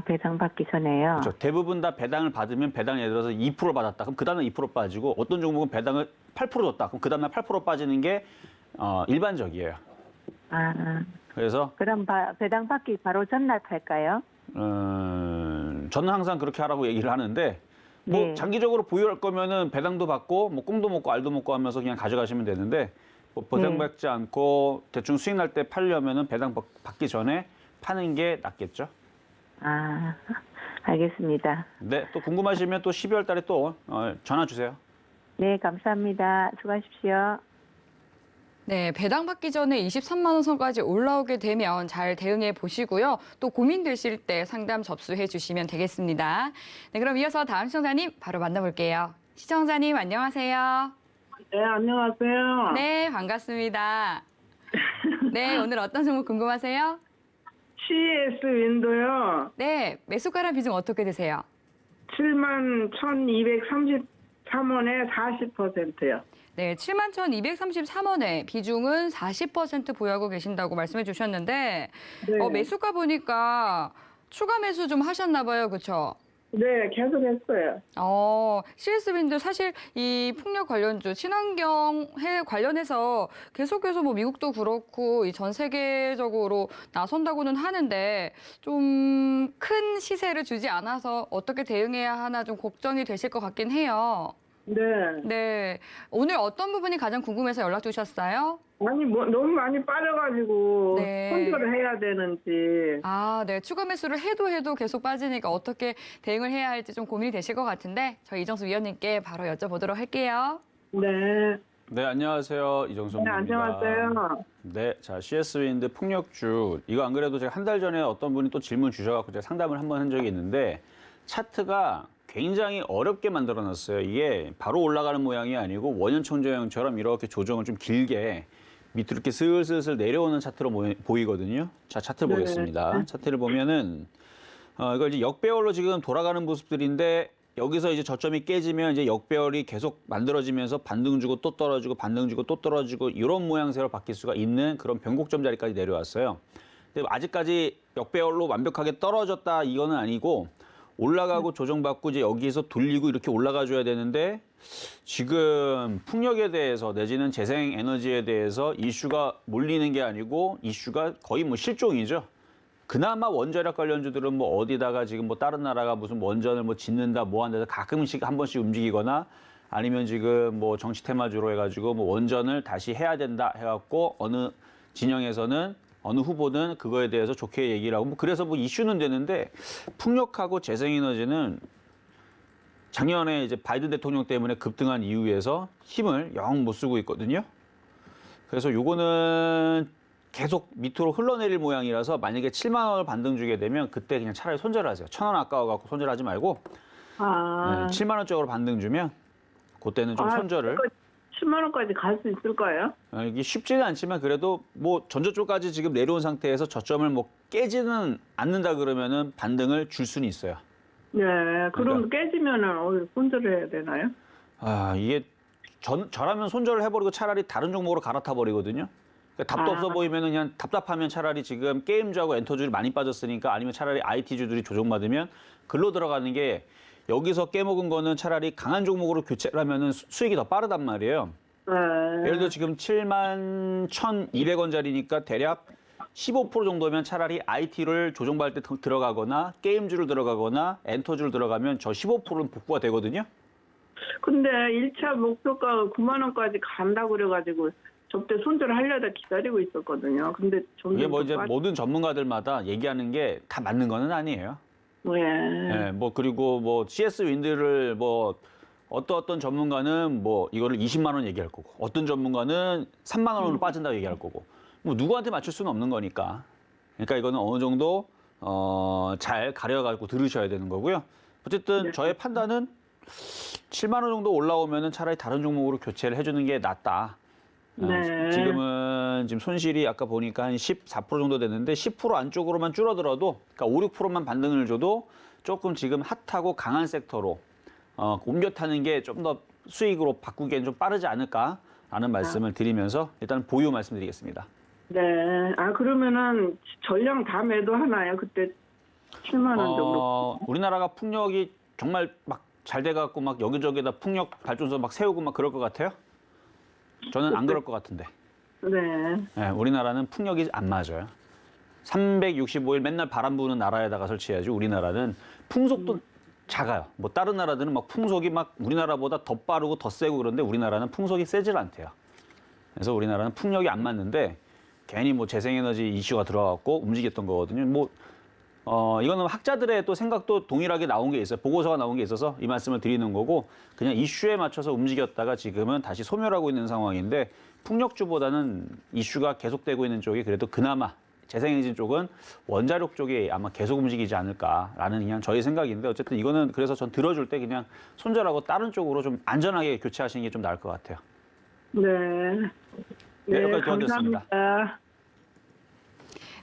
배당 받기 전에요. 그렇죠. 대부분 다 배당을 받으면 배당 예를 들어서 2% 받았다. 그럼 그 다음에 2% 빠지고 어떤 종목은 배당을 8% 줬다. 그럼 그 다음에 8% 빠지는 게 일반적이에요. 그래서 그럼 배당 받기 바로 전날 팔까요? 저는 항상 그렇게 하라고 얘기를 하는데 뭐 네. 장기적으로 보유할 거면은 배당도 받고 뭐 꽁도 먹고 알도 먹고 하면서 그냥 가져가시면 되는데 뭐 보상받지 않고 대충 수익 날 때 팔려면은 배당 받기 전에 파는 게 낫겠죠. 아, 알겠습니다. 네, 또 궁금하시면 또 12월 달에 또 전화 주세요. 네, 감사합니다. 수고하십시오. 네, 배당 받기 전에 23만 원 선까지 올라오게 되면 잘 대응해 보시고요. 또 고민되실 때 상담 접수해 주시면 되겠습니다. 네, 그럼 이어서 다음 시청자님 바로 만나볼게요. 시청자님 안녕하세요. 네, 안녕하세요. 네, 반갑습니다. 네, 오늘 어떤 종목 궁금하세요? CS 윈도요. 네, 매수가랑 비중 어떻게 되세요? 71,233원에 40%요. 네, 71,233원에 비중은 40% 보유하고 계신다고 말씀해 주셨는데 네. 매수가 보니까 추가 매수 좀 하셨나 봐요. 그렇죠? 네, 계속 했어요. CS빈도 사실 이 풍력 관련주, 친환경 해 관련해서 계속해서 뭐 미국도 그렇고 이 전 세계적으로 나선다고는 하는데 좀 큰 시세를 주지 않아서 어떻게 대응해야 하나 좀 걱정이 되실 것 같긴 해요. 네. 네. 오늘 어떤 부분이 가장 궁금해서 연락 주셨어요? 아니, 뭐, 너무 많이 빠져가지고, 네. 손절을 해야 되는지. 아, 네. 추가 매수를 해도 계속 빠지니까 어떻게 대응을 해야 할지 좀 고민이 되실 것 같은데 저희 이정수 위원님께 바로 여쭤보도록 할게요. 네. 네, 안녕하세요. 이정수 네, 원장입니다. 안녕하세요. 네, 자, CS윈드 풍력주. 이거 안 그래도 제가 한 달 전에 어떤 분이 또 질문 주셔갖고 제가 상담을 한번 한 적이 있는데 차트가 굉장히 어렵게 만들어놨어요. 이게 바로 올라가는 모양이 아니고 원형 천조형처럼 이렇게 조정을 좀 길게 밑으로 이렇게 슬슬슬 내려오는 차트로 보이거든요. 자, 차트 네. 보겠습니다. 차트를 보면은 이걸 이제 역배열로 지금 돌아가는 모습들인데 여기서 이제 저점이 깨지면 이제 역배열이 계속 만들어지면서 반등 주고 또 떨어지고 반등 주고 또 떨어지고 이런 모양새로 바뀔 수가 있는 그런 변곡점 자리까지 내려왔어요. 근데 아직까지 역배열로 완벽하게 떨어졌다 이거는 아니고 올라가고 조정받고 이제 여기서 돌리고 이렇게 올라가 줘야 되는데 지금 풍력에 대해서 내지는 재생에너지에 대해서 이슈가 몰리는 게 아니고 이슈가 거의 뭐 실종이죠. 그나마 원자력 관련주들은 뭐 어디다가 지금 뭐 다른 나라가 무슨 원전을 뭐 짓는다 뭐 한다 해서 가끔씩 한 번씩 움직이거나 아니면 지금 뭐 정치 테마주로 해가지고 뭐 원전을 다시 해야 된다 해갖고 어느 진영에서는 어느 후보는 그거에 대해서 좋게 얘기를 하고 뭐 그래서 뭐 이슈는 되는데 풍력하고 재생에너지는 작년에 이제 바이든 대통령 때문에 급등한 이후에서 힘을 영 못 쓰고 있거든요. 그래서 요거는 계속 밑으로 흘러내릴 모양이라서 만약에 7만 원을 반등 주게 되면 그때 그냥 차라리 손절을 하세요. 1,000원 아까워갖고 손절하지 말고 네, 7만 원 쪽으로 반등 주면 그때는 좀 손절을 10만 원까지 갈 수 있을까요? 이게 쉽지는 않지만 그래도 뭐 전저 쪽까지 지금 내려온 상태에서 저점을 뭐 깨지는 않는다 그러면은 반등을 줄 수는 있어요. 네, 그럼 깨지면은 손절을 해야 되나요? 아 이게 저라면 손절을 해버리고 차라리 다른 종목으로 갈아타 버리거든요. 그러니까 답도 없어 보이면은 그냥 답답하면 차라리 지금 게임주하고 엔터주들이 많이 빠졌으니까 아니면 차라리 IT주들이 조정받으면 글로 들어가는 게 여기서 깨먹은 거는 차라리 강한 종목으로 교체를 하면은 수익이 더 빠르단 말이에요. 네. 예를 들어 지금 71,200원짜리니까 대략 15% 정도면 차라리 IT를 조정받을 때 들어가거나 게임주를 들어가거나 엔터주를 들어가면 저 15%는 복구가 되거든요. 근데 1차 목표가 9만 원까지 간다고 그래가지고 저때 손절을 하려다 기다리고 있었거든요. 근데 이게 뭐 이제 모든 전문가들마다 얘기하는 게 다 맞는 거는 아니에요. 네, 뭐 그리고 뭐 CS 윈드를 뭐 어떤 전문가는 뭐 이거를 20만 원 얘기할 거고 어떤 전문가는 3만 원으로 빠진다고 얘기할 거고 뭐 누구한테 맞출 수는 없는 거니까. 그러니까 이거는 어느 정도 잘 가려가지고 들으셔야 되는 거고요. 어쨌든 저의 판단은 7만 원 정도 올라오면은 차라리 다른 종목으로 교체를 해주는 게 낫다. 네. 지금은 지금 손실이 아까 보니까 한 14% 정도 됐는데 10% 안쪽으로만 줄어들어도 그러니까 5, 6%만 반등을 줘도 조금 지금 핫하고 강한 섹터로 옮겨 타는 게 좀 더 수익으로 바꾸기엔 좀 빠르지 않을까라는 말씀을 드리면서 일단 보유 말씀드리겠습니다. 네. 그러면은 전량 다 매도하나요? 그때 7만 원 정도. 우리나라가 풍력이 정말 막 잘 돼갖고 막 여기저기다 풍력 발전소 막 세우고 막 그럴 것 같아요? 저는 안 그럴 것 같은데. 네. 네, 우리나라는 풍력이 안 맞아요. 365일 맨날 바람 부는 나라에다가 설치해야지 우리나라는 풍속도 작아요. 뭐 다른 나라들은 막 풍속이 막 우리나라보다 더 빠르고 더 세고 그런데 우리나라는 풍속이 세질 않대요. 그래서 우리나라는 풍력이 안 맞는데 괜히 뭐 재생에너지 이슈가 들어갔고 움직였던 거거든요. 이거는 학자들의 또 생각도 동일하게 나온 게 있어요. 보고서가 나온 게 있어서 이 말씀을 드리는 거고 그냥 이슈에 맞춰서 움직였다가 지금은 다시 소멸하고 있는 상황인데 풍력주보다는 이슈가 계속되고 있는 쪽이 그래도 그나마 재생에너지 쪽은 원자력 쪽이 아마 계속 움직이지 않을까라는 그냥 저희 생각인데 어쨌든 이거는 그래서 전 들어줄 때 그냥 손절하고 다른 쪽으로 좀 안전하게 교체하시는 게 좀 나을 것 같아요. 네. 네, 여기까지 도와드렸습니다. 감사합니다.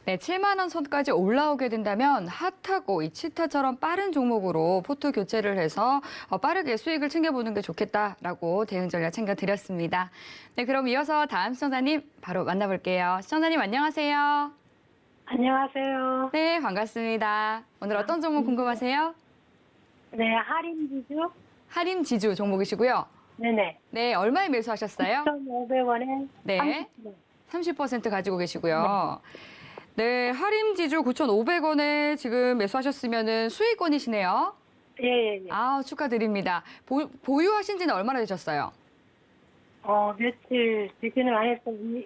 네, 7만 원 선까지 올라오게 된다면 핫하고 이 치타처럼 빠른 종목으로 포트 교체를 해서 빠르게 수익을 챙겨보는 게 좋겠다라고 대응 전략 챙겨드렸습니다. 네, 그럼 이어서 다음 시청자님 바로 만나볼게요. 시청자님 안녕하세요. 안녕하세요. 네, 반갑습니다. 오늘 어떤 종목 궁금하세요? 네, 할인지주? 할인 지주 종목이시고요. 네네. 네, 얼마에 매수하셨어요? 9,500원에 네, 30% 가지고 계시고요. 네, 할인 지주 9,500원에 지금 매수하셨으면 수익권이시네요. 예. 아, 축하드립니다. 보유하신 지는 얼마나 되셨어요? 며칠 되지는 않았어요.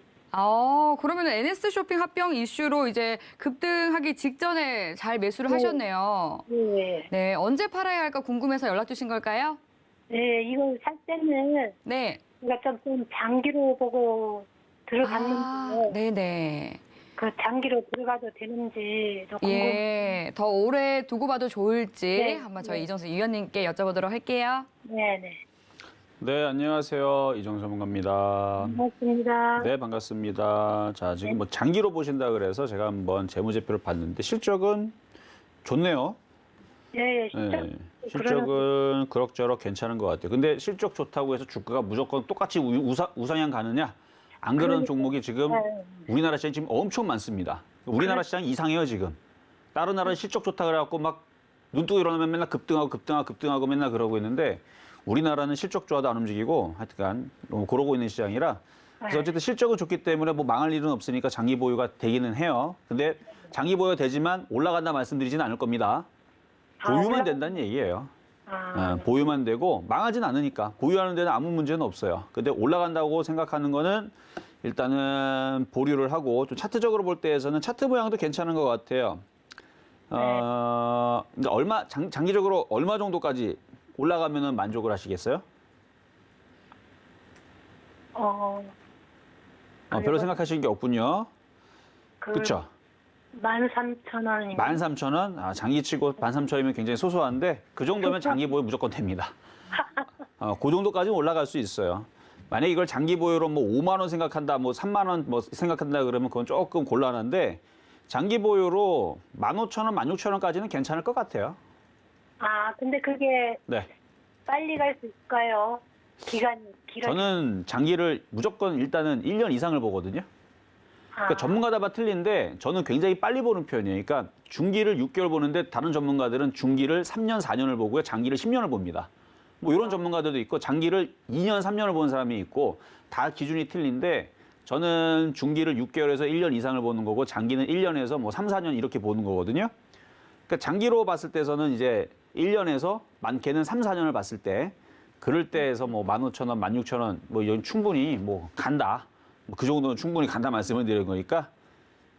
그러면 NS 쇼핑 합병 이슈로 이제 급등하기 직전에 잘 매수를 네. 하셨네요. 네. 네, 언제 팔아야 할까 궁금해서 연락 주신 걸까요? 네, 이걸 살 때는 네. 제가 좀 장기로 보고 들어갔는데 네네. 그 장기로 들어가도 되는지 좀 궁금해요. 예, 더 오래 두고 봐도 좋을지 네, 한번 저희 네. 이정수 위원님께 여쭤보도록 할게요. 네네. 네, 안녕하세요. 이정수 전문가입니다. 고맙습니다. 네, 반갑습니다. 자, 지금 뭐 장기로 보신다 그래서 제가 한번 재무제표를 봤는데 실적은 좋네요. 예, 진짜. 네, 실적은 그럭저럭 괜찮은 것 같아요. 근데 실적 좋다고 해서 주가가 무조건 똑같이 우상향 가느냐? 안 그러는 종목이 지금 우리나라 시장이 지금 엄청 많습니다. 우리나라 시장이 이상해요, 지금. 다른 나라는 실적 좋다 그래갖고 막 눈 뜨고 일어나면 맨날 급등하고 맨날 그러고 있는데 우리나라는 실적 좋아도 안 움직이고 하여튼간 너무 그러고 있는 시장이라 그래서 어쨌든 실적은 좋기 때문에 뭐 망할 일은 없으니까 장기 보유가 되기는 해요. 근데 장기 보유가 되지만 올라간다 말씀드리지는 않을 겁니다. 보유만 된다는 얘기예요. 보유만 되고 망하진 않으니까 보유하는 데는 아무 문제는 없어요. 근데 올라간다고 생각하는 거는 일단은 보류를 하고 좀 차트적으로 볼 때에서는 차트 모양도 괜찮은 것 같아요. 근데 장기적으로 얼마 정도까지 올라가면은 만족을 하시겠어요? 별로 생각하시는 게 없군요. 그렇죠? 13,000원입니다. 13,000원? 장기치고 13,000원이면 굉장히 소소한데 그 정도면 장기 보유 무조건 됩니다. 그 정도까지는 올라갈 수 있어요. 만약에 이걸 장기 보유로 뭐 5만 원 생각한다, 뭐 3만 원 뭐 생각한다 그러면 그건 조금 곤란한데 장기 보유로 15,000원, 16,000원까지는 괜찮을 것 같아요. 근데 그게 네. 빨리 갈 수 있을까요? 기간이 길어. 저는 장기를 무조건 일단은 1년 이상을 보거든요. 그러니까 전문가들마다 틀린데 저는 굉장히 빨리 보는 편이에요. 그러니까 중기를 6개월 보는데 다른 전문가들은 중기를 3년, 4년을 보고요. 장기를 10년을 봅니다. 뭐 이런 전문가들도 있고 장기를 2년, 3년을 보는 사람이 있고 다 기준이 틀린데 저는 중기를 6개월에서 1년 이상을 보는 거고 장기는 1년에서 뭐 3, 4년 이렇게 보는 거거든요. 그러니까 장기로 봤을 때서는 이제 1년에서 많게는 3, 4년을 봤을 때 그럴 때에서 뭐 15,000원, 16,000원 뭐 이건 충분히 뭐 간다. 그 정도는 충분히 간다 말씀을 드리는 거니까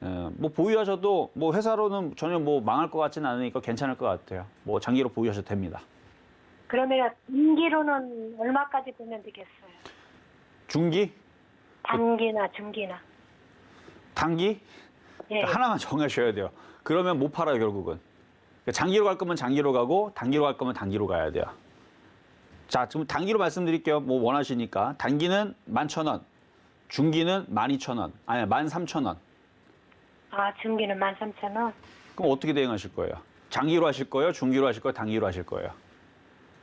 뭐 보유하셔도 뭐 회사로는 전혀 뭐 망할 것 같지는 않으니까 괜찮을 것 같아요. 뭐 장기로 보유하셔도 됩니다. 그러면 단기로는 얼마까지 보면 되겠어요? 중기? 단기나 중기나. 단기? 예. 하나만 정하셔야 돼요. 그러면 못 팔아요, 결국은. 장기로 갈 거면 장기로 가고 단기로 갈 거면 단기로 가야 돼요. 자, 지금 단기로 말씀드릴게요. 뭐 원하시니까. 단기는 11,000원. 중기는 12,000원. 아니, 13,000원. 중기는 13,000원. 그럼 어떻게 대응하실 거예요? 장기로 하실 거예요? 중기로 하실 거예요? 단기로 하실 거예요?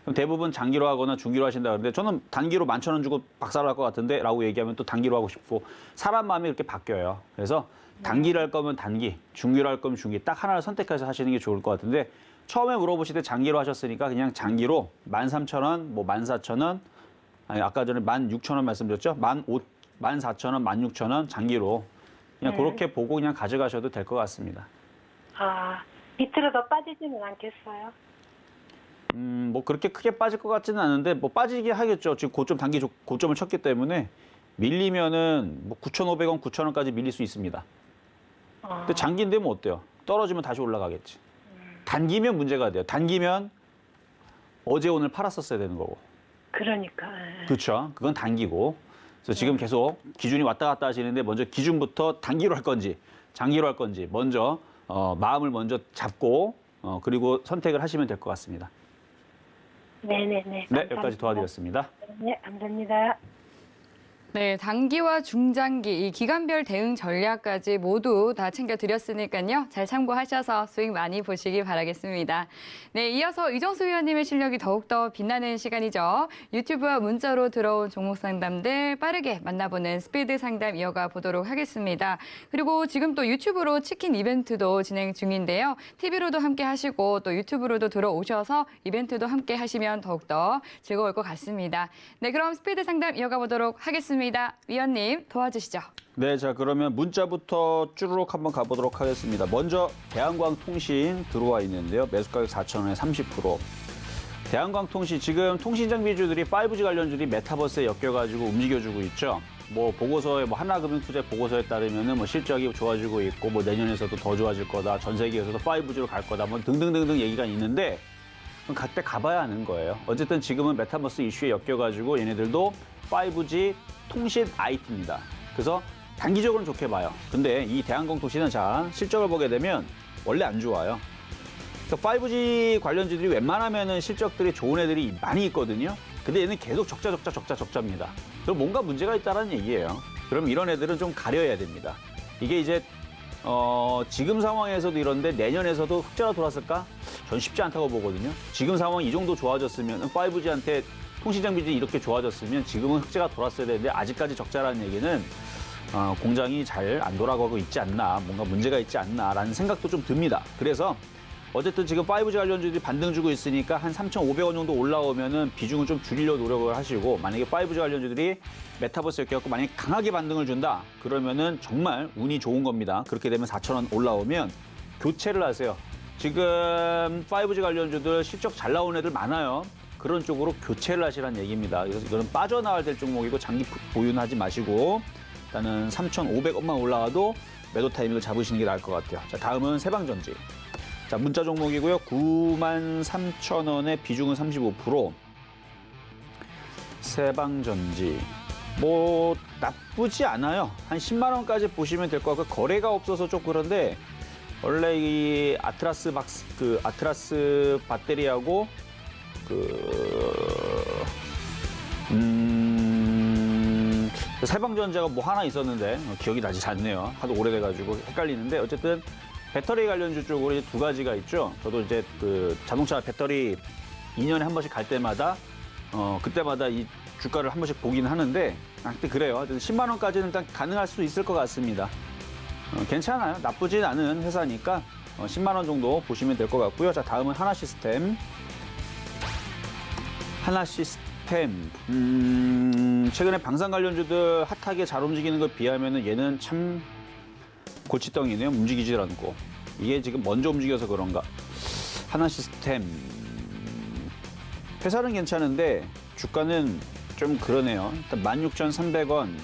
그럼 대부분 장기로 하거나 중기로 하신다 그러는데 저는 단기로 11,000원 주고 박살을 할 것 같은데 라고 얘기하면 또 단기로 하고 싶고 사람 마음이 이렇게 바뀌어요. 그래서 단기를 할 거면 단기, 중기로 할 거면 중기 딱 하나를 선택해서 하시는 게 좋을 것 같은데 처음에 물어보실 때 장기로 하셨으니까 그냥 장기로 13,000원, 뭐 14,000원, 아니 아까 전에 16,000원 말씀드렸죠? 14,000원, 16,000원 장기로 그냥 그렇게 보고 그냥 가져가셔도 될 것 같습니다. 아, 밑으로 더 빠지지는 않겠어요? 뭐 그렇게 크게 빠질 것 같지는 않은데 뭐 빠지게 하겠죠. 지금 고점을 쳤기 때문에 밀리면은 뭐 9,500원, 9,000원까지 밀릴 수 있습니다. 근데 장기인데 뭐 어때요? 떨어지면 다시 올라가겠지. 단기면 문제가 돼요. 단기면 어제 오늘 팔았었어야 되는 거고. 그러니까. 그렇죠. 그건 단기고. 그래서 지금 계속 기준이 왔다 갔다 하시는데 먼저 기준부터 단기로 할 건지 장기로 할 건지 먼저 마음을 먼저 잡고 그리고 선택을 하시면 될 것 같습니다. 네네네. 네, 감사합니다. 여기까지 도와드렸습니다. 네, 감사합니다. 네, 단기와 중장기 이 기간별 대응 전략까지 모두 다 챙겨드렸으니까요. 잘 참고하셔서 수익 많이 보시기 바라겠습니다. 네, 이어서 이정수 위원님의 실력이 더욱더 빛나는 시간이죠. 유튜브와 문자로 들어온 종목 상담들 빠르게 만나보는 스피드 상담 이어가 보도록 하겠습니다. 그리고 지금 또 유튜브로 치킨 이벤트도 진행 중인데요. TV로도 함께 하시고 또 유튜브로도 들어오셔서 이벤트도 함께 하시면 더욱더 즐거울 것 같습니다. 네, 그럼 스피드 상담 이어가 보도록 하겠습니다. 위원님 도와주시죠. 네, 자 그러면 문자부터 쭈루룩 한번 가보도록 하겠습니다. 먼저 대한광통신 들어와 있는데요. 매수가격 4,000원에 30%. 대한광통신 지금 통신장비주들이 5G 관련주들이 메타버스에 엮여가지고 움직여주고 있죠. 뭐 보고서에 뭐 하나금융투자 보고서에 따르면은 뭐 실적이 좋아지고 있고 뭐 내년에서도 더 좋아질 거다. 전 세계에서도 5G로 갈 거다. 뭐 등등등등 얘기가 있는데 갈 때 가봐야 하는 거예요. 어쨌든 지금은 메타버스 이슈에 엮여가지고 얘네들도 5G 통신 IT입니다. 그래서 단기적으로는 좋게 봐요. 근데 이 대한광통신은 자 실적을 보게 되면 원래 안 좋아요. 그러니까 5G 관련주들이 웬만하면은 실적들이 좋은 애들이 많이 있거든요. 근데 얘는 계속 적자입니다. 그럼 뭔가 문제가 있다는 얘기예요. 그럼 이런 애들은 좀 가려야 됩니다. 이게 이제 지금 상황에서도 이런데 내년에서도 흑자가 돌았을까? 전 쉽지 않다고 보거든요. 지금 상황이 이 정도 좋아졌으면 5G한테 통신장비들이 이렇게 좋아졌으면 지금은 흑자가 돌았어야 되는데 아직까지 적자라는 얘기는 공장이 잘 안 돌아가고 있지 않나, 뭔가 문제가 있지 않나라는 생각도 좀 듭니다. 그래서 어쨌든 지금 5G 관련주들이 반등 주고 있으니까 한 3,500원 정도 올라오면은 비중을 좀 줄이려 노력을 하시고 만약에 5G 관련주들이 메타버스에 껴갖고 만약에 강하게 반등을 준다 그러면은 정말 운이 좋은 겁니다. 그렇게 되면 4,000원 올라오면 교체를 하세요. 지금 5G 관련주들 실적 잘 나온 애들 많아요. 그런 쪽으로 교체를 하시라는 얘기입니다. 그래서 이거는 빠져나와야 될 종목이고 장기 보유는 하지 마시고 일단은 3,500원만 올라와도 매도 타이밍을 잡으시는 게 나을 것 같아요. 자, 다음은 세방전지. 자, 문자 종목이고요. 93,000원에 비중은 35%. 세방전지. 뭐 나쁘지 않아요. 한 10만 원까지 보시면 될 것 같고 거래가 없어서 좀 그런데 원래 이 아트라스 아트라스 배터리하고 세방전자가 뭐 하나 있었는데 기억이 나지 않네요. 하도 오래돼가지고 헷갈리는데 어쨌든 배터리 관련주 쪽으로 이제 두 가지가 있죠. 저도 이제 그 자동차 배터리 2년에 한 번씩 갈 때마다 그때마다 이 주가를 한 번씩 보긴 하는데 그때 그래요. 10만 원까지는 일단 가능할 수 있을 것 같습니다. 괜찮아요. 나쁘진 않은 회사니까 10만 원 정도 보시면 될 것 같고요. 자, 다음은 하나시스템. 하나시스템. 최근에 방산 관련주들 핫하게 잘 움직이는 것 비하면은 얘는 참 골칫덩이네요. 움직이질 않고. 이게 지금 먼저 움직여서 그런가. 하나시스템. 회사는 괜찮은데 주가는 좀 그러네요. 일단 16,300원.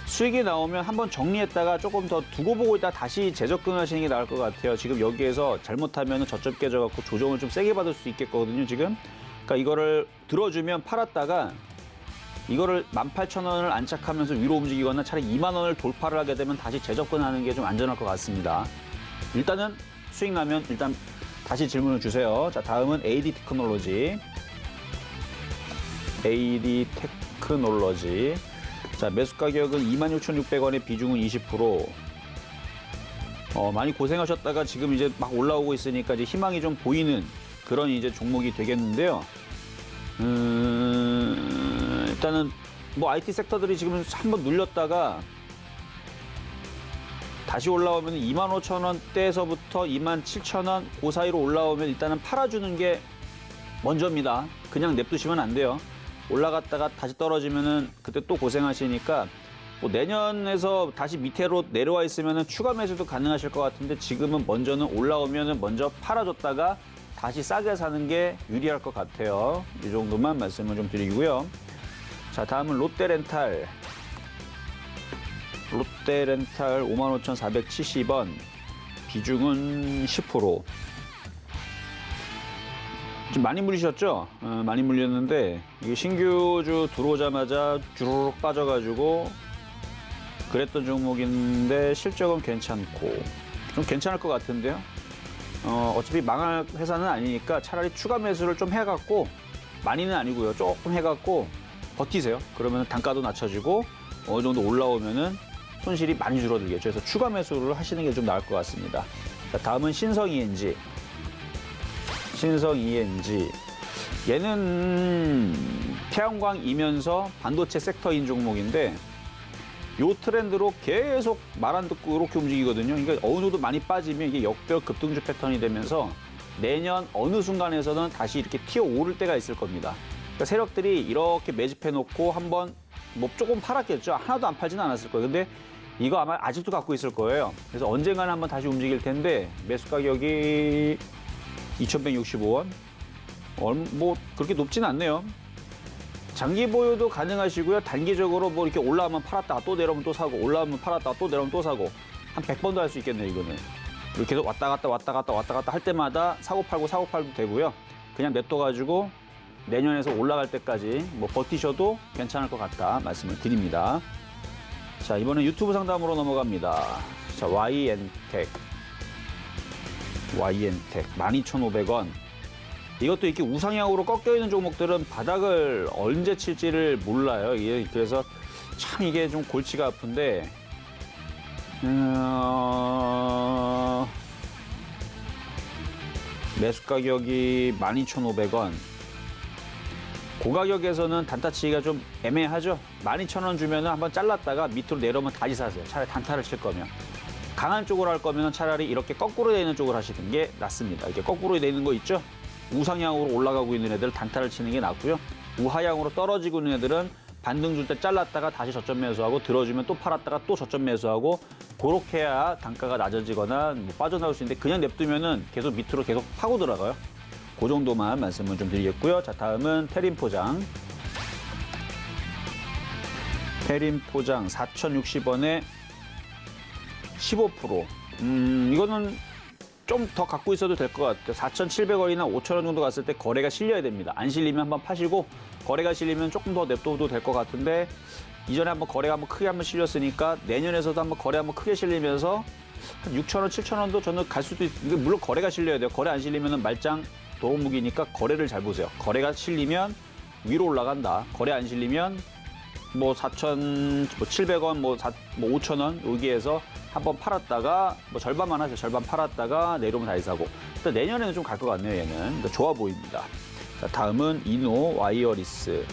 수익이 나오면 한번 정리했다가 조금 더 두고 보고 있다가 다시 재접근하시는 게 나을 것 같아요. 지금 여기에서 잘못하면 저점 깨져갖고 조정을 좀 세게 받을 수 있겠거든요, 지금. 그러니까 이거를 들어주면 팔았다가 이거를 18,000원을 안착하면서 위로 움직이거나 차라리 2만 원을 돌파를 하게 되면 다시 재접근하는 게 좀 안전할 것 같습니다. 일단은 수익 나면 일단 다시 질문을 주세요. 자, 다음은 AD 테크놀로지. AD 테크놀로지. 자, 매수 가격은 26,600원에 비중은 20%. 많이 고생하셨다가 지금 이제 막 올라오고 있으니까 이제 희망이 좀 보이는 그런 이제 종목이 되겠는데요. 일단은 뭐 IT 섹터들이 지금 한번 눌렸다가 다시 올라오면 25,000원대에서부터 27,000원 그 사이로 올라오면 일단은 팔아주는 게 먼저입니다. 그냥 냅두시면 안 돼요. 올라갔다가 다시 떨어지면은 그때 또 고생하시니까 뭐 내년에서 다시 밑으로 내려와 있으면 추가 매수도 가능하실 것 같은데 지금은 먼저는 올라오면 먼저 팔아줬다가 다시 싸게 사는 게 유리할 것 같아요. 이 정도만 말씀을 좀 드리고요. 자, 다음은 롯데렌탈. 롯데렌탈 55,470원. 비중은 10%. 좀 많이 물리셨죠? 많이 물렸는데 이게 신규주 들어오자마자 주르륵 빠져가지고 그랬던 종목인데 실적은 괜찮고 좀 괜찮을 것 같은데요. 어차피 망할 회사는 아니니까 차라리 추가 매수를 좀 해갖고 많이는 아니고요. 조금 해갖고 버티세요. 그러면 단가도 낮춰지고 어느 정도 올라오면은 손실이 많이 줄어들겠죠. 그래서 추가 매수를 하시는 게 좀 나을 것 같습니다. 자, 다음은 신성 ENG. 신성 ENG. 얘는 태양광이면서 반도체 섹터인 종목인데 요 트렌드로 계속 말 안 듣고 이렇게 움직이거든요. 그러니까 어느 정도 많이 빠지면 이게 역별 급등주 패턴이 되면서 내년 어느 순간에서는 다시 이렇게 튀어 오를 때가 있을 겁니다. 그러니까 세력들이 이렇게 매집해 놓고 한번 뭐 조금 팔았겠죠. 하나도 안 팔지는 않았을 거예요. 근데 이거 아마 아직도 갖고 있을 거예요. 그래서 언젠가는 한번 다시 움직일 텐데 매수 가격이 2,165원. 뭐 그렇게 높진 않네요. 장기 보유도 가능하시고요. 단기적으로 뭐 이렇게 올라오면 팔았다가 또 내려오면 또 사고, 올라오면 팔았다가 또 내려오면 또 사고, 한 100번도 할 수 있겠네요, 이거는. 이렇게 계속 왔다 갔다 할 때마다 사고 팔고 되고요. 그냥 냅둬가지고 내년에서 올라갈 때까지 뭐 버티셔도 괜찮을 것 같다 말씀을 드립니다. 자, 이번엔 유튜브 상담으로 넘어갑니다. 자, YN텍 12,500원. 이것도 이렇게 우상향으로 꺾여 있는 종목들은 바닥을 언제 칠지를 몰라요. 이게 그래서 참 이게 좀 골치가 아픈데, 매수 가격이 12,500원. 고가격에서는 단타 치기가 좀 애매하죠. 12,000원 주면 한번 잘랐다가 밑으로 내려오면 다시 사세요. 차라리 단타를 칠 거면. 강한 쪽으로 할 거면 차라리 이렇게 거꾸로 되어 있는 쪽으로 하시는 게 낫습니다. 이렇게 거꾸로 되어 있는 거 있죠? 우상향으로 올라가고 있는 애들 단타를 치는 게 낫고요. 우하향으로 떨어지고 있는 애들은 반등 줄 때 잘랐다가 다시 저점 매수하고 들어주면 또 팔았다가 또 저점 매수하고 그렇게 해야 단가가 낮아지거나 뭐 빠져나올 수 있는데 그냥 냅두면은 계속 밑으로 계속 파고 들어가요. 그 정도만 말씀을 좀 드리겠고요. 자, 다음은 테림포장. 테림포장 4,060원에 15%. 이거는 좀 더 갖고 있어도 될 것 같아요. 4,700원이나 5,000원 정도 갔을 때 거래가 실려야 됩니다. 안 실리면 한번 파시고 거래가 실리면 조금 더 냅둬도 될 것 같은데 이전에 한번 거래가 한번 크게 한번 실렸으니까 내년에서도 한번 거래 한번 크게 실리면서 한 6,000원, 7,000원도 저는 갈 수도 이게 물론 거래가 실려야 돼요. 거래 안 실리면은 말짱 도루묵이니까 거래를 잘 보세요. 거래가 실리면 위로 올라간다. 거래 안 실리면 뭐 4,700원, 뭐 5,000원 여기에서 한번 팔았다가 뭐 절반만 하세요. 절반 팔았다가 내려오면 다시 사고. 일단 내년에는 좀 갈 것 같네요. 얘는 그러니까 좋아 보입니다. 자, 다음은 이노와이어리스.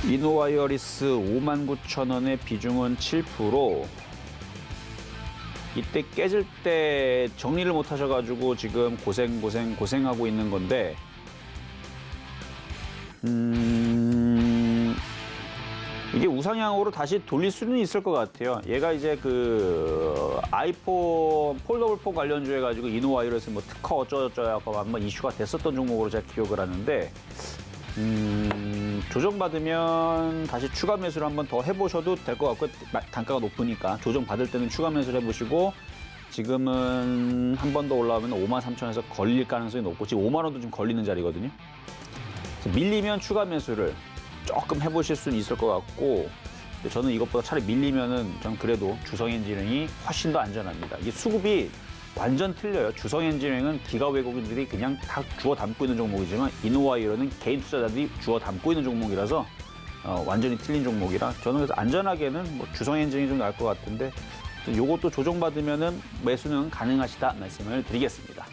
이노와이어리스 59,000원의 비중은 7%. 이때 깨질 때 정리를 못 하셔가지고 지금 고생하고 있는 건데, 이게 우상향으로 다시 돌릴 수는 있을 것 같아요. 얘가 이제 그 아이폰 폴더블 폰 관련주 해가지고 이노와이어리스 뭐 특허 어쩌고저쩌고 한번 이슈가 됐었던 종목으로 제가 기억을 하는데, 조정받으면 다시 추가 매수를 한번 더 해보셔도 될 것 같고, 단가가 높으니까 조정받을 때는 추가 매수를 해보시고, 지금은 한 번 더 올라오면 53,000원에서 걸릴 가능성이 높고, 지금 5만 원도 좀 걸리는 자리거든요. 밀리면 추가 매수를 조금 해보실 수는 있을 것 같고, 저는 이것보다 차라리 밀리면은 전 그래도 주성엔지니어링이 훨씬 더 안전합니다. 이게 수급이 완전 틀려요. 주성엔지니어링은 기가 외국인들이 그냥 다 주워 담고 있는 종목이지만 이노와이어는 개인 투자자들이 주워 담고 있는 종목이라서 완전히 틀린 종목이라 저는 그래서 안전하게는 뭐 주성엔지니어링이 좀 나을 것 같은데 요것도 조정받으면은 매수는 가능하시다 말씀을 드리겠습니다.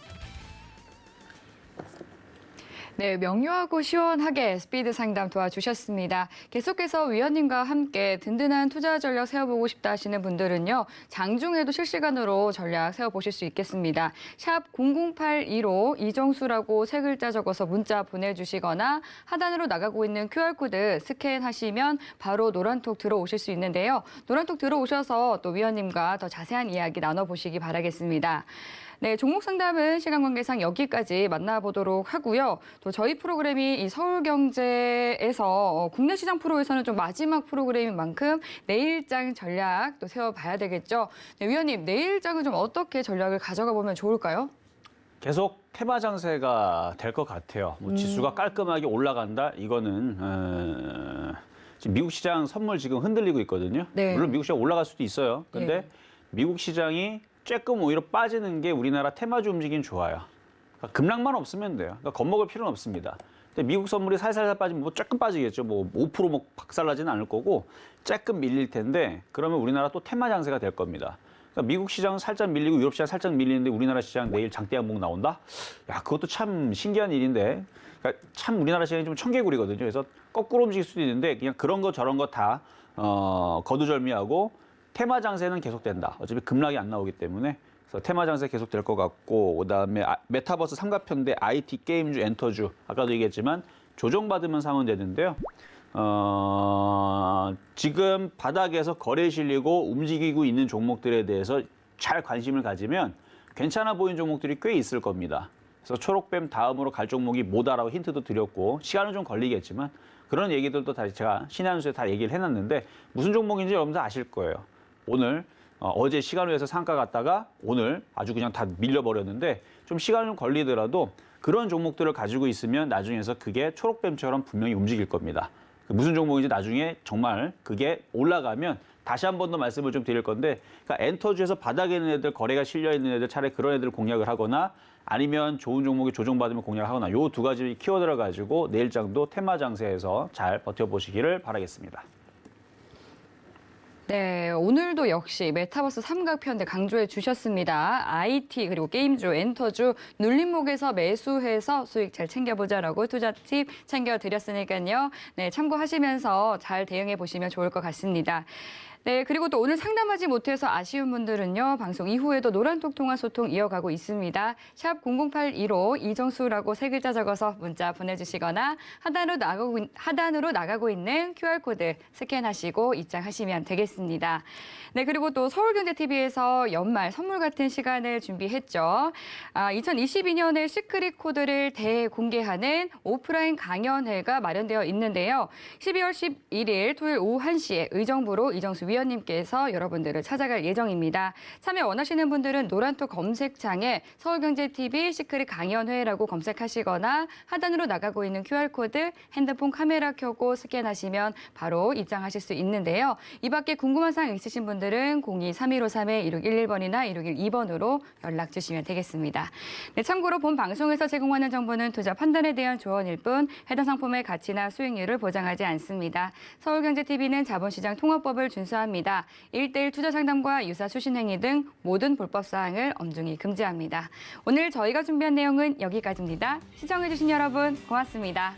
네, 명료하고 시원하게 스피드 상담 도와주셨습니다. 계속해서 위원님과 함께 든든한 투자 전략 세워보고 싶다 하시는 분들은요. 장중에도 실시간으로 전략 세워보실 수 있겠습니다. 샵 0082로 이정수라고 세 글자 적어서 문자 보내주시거나 하단으로 나가고 있는 QR코드 스캔하시면 바로 노란톡 들어오실 수 있는데요. 노란톡 들어오셔서 또 위원님과 더 자세한 이야기 나눠보시기 바라겠습니다. 네, 종목 상담은 시간 관계상 여기까지 만나보도록 하고요. 또 저희 프로그램이 이 서울경제에서 국내 시장 프로에서는 좀 마지막 프로그램인 만큼 내일장 전략 또 세워봐야 되겠죠. 네, 위원님, 내일장은 좀 어떻게 전략을 가져가 보면 좋을까요? 계속 테마 장세가 될 것 같아요. 뭐 지수가 깔끔하게 올라간다. 이거는 지금 미국 시장 선물 지금 흔들리고 있거든요. 네. 물론 미국 시장 올라갈 수도 있어요. 근데 네. 미국 시장이 조금 오히려 빠지는 게 우리나라 테마주 움직임 좋아요. 그러니까 급락만 없으면 돼요. 그러니까 겁먹을 필요는 없습니다. 근데 미국 선물이 살살살 빠지면 뭐 조금 빠지겠죠. 뭐 5% 뭐 박살나지는 않을 거고 조금 밀릴 텐데 그러면 우리나라 또 테마 장세가 될 겁니다. 그러니까 미국 시장은 살짝 밀리고 유럽 시장 살짝 밀리는데 우리나라 시장 내일 장대 양봉 나온다? 야, 그것도 참 신기한 일인데. 그러니까 참 우리나라 시장이 좀 청개구리거든요. 그래서 거꾸로 움직일 수도 있는데 그냥 그런 거 저런 거 다 거두절미하고 테마 장세는 계속된다. 어차피 급락이 안 나오기 때문에 그래서 테마 장세 계속될 것 같고 그다음에 메타버스 삼각편대 IT 게임주 엔터주 아까도 얘기했지만 조정받으면 사면 되는데요. 지금 바닥에서 거래 실리고 움직이고 있는 종목들에 대해서 잘 관심을 가지면 괜찮아 보이는 종목들이 꽤 있을 겁니다. 그래서 초록뱀 다음으로 갈 종목이 뭐다라고 힌트도 드렸고 시간은 좀 걸리겠지만 그런 얘기들도 다시 제가 신한수에 다 얘기를 해놨는데 무슨 종목인지 여러분들 아실 거예요. 오늘 어제 시간을 해서 상가 갔다가 오늘 아주 그냥 다 밀려버렸는데 좀 시간이 좀 걸리더라도 그런 종목들을 가지고 있으면 나중에서 그게 초록뱀처럼 분명히 움직일 겁니다. 무슨 종목인지 나중에 정말 그게 올라가면 다시 한 번 더 말씀을 좀 드릴 건데 그러니까 엔터주에서 바닥에 있는 애들 거래가 실려 있는 애들 차라리 그런 애들 공략을 하거나 아니면 좋은 종목이 조정받으면 공략을 하거나 요 두 가지 키워드를 가지고 내일장도 테마 장세에서 잘 버텨보시기를 바라겠습니다. 네, 오늘도 역시 메타버스 삼각편대 강조해 주셨습니다. IT 그리고 게임주, 엔터주 눌림목에서 매수해서 수익 잘 챙겨보자라고 투자 팁 챙겨드렸으니까요. 네, 참고하시면서 잘 대응해 보시면 좋을 것 같습니다. 네, 그리고 또 오늘 상담하지 못해서 아쉬운 분들은요. 방송 이후에도 노란톡 통화 소통 이어가고 있습니다. 샵 0082로 이정수라고 세 글자 적어서 문자 보내주시거나 하단으로 나가고 있는 QR코드 스캔하시고 입장하시면 되겠습니다. 네, 그리고 또 서울경제TV에서 연말 선물 같은 시간을 준비했죠. 2022년의 시크릿 코드를 대공개하는 오프라인 강연회가 마련되어 있는데요. 12월 11일 토요일 오후 1시에 의정부로 이정수 위원님께서 여러분들을 찾아갈 예정입니다. 참여 원하시는 분들은 노란톡 검색창에 서울경제TV 시크릿 강연회라고 검색하시거나 하단으로 나가고 있는 QR코드 핸드폰 카메라 켜고 스캔하시면 바로 입장하실 수 있는데요. 이 밖에 궁금한 사항 있으신 분들은 02-3153-1611번이나 1612번으로 연락 주시면 되겠습니다. 네, 참고로 본 방송에서 제공하는 정보는 투자 판단에 대한 조언일 뿐 해당 상품의 가치나 수익률을 보장하지 않습니다. 서울경제TV는 자본시장 통화법을 준수합니다. 1:1 투자 상담과 유사 수신 행위 등 모든 불법 사항을 엄중히 금지합니다. 오늘 저희가 준비한 내용은 여기까지입니다. 시청해주신 여러분 고맙습니다.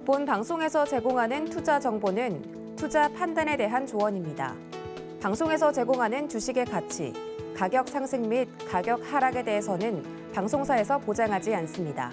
본 방송에서 제공하는 투자 정보는 투자 판단에 대한 조언입니다. 방송에서 제공하는 주식의 가치, 가격 상승 및 가격 하락에 대해서는 방송사에서 보장하지 않습니다.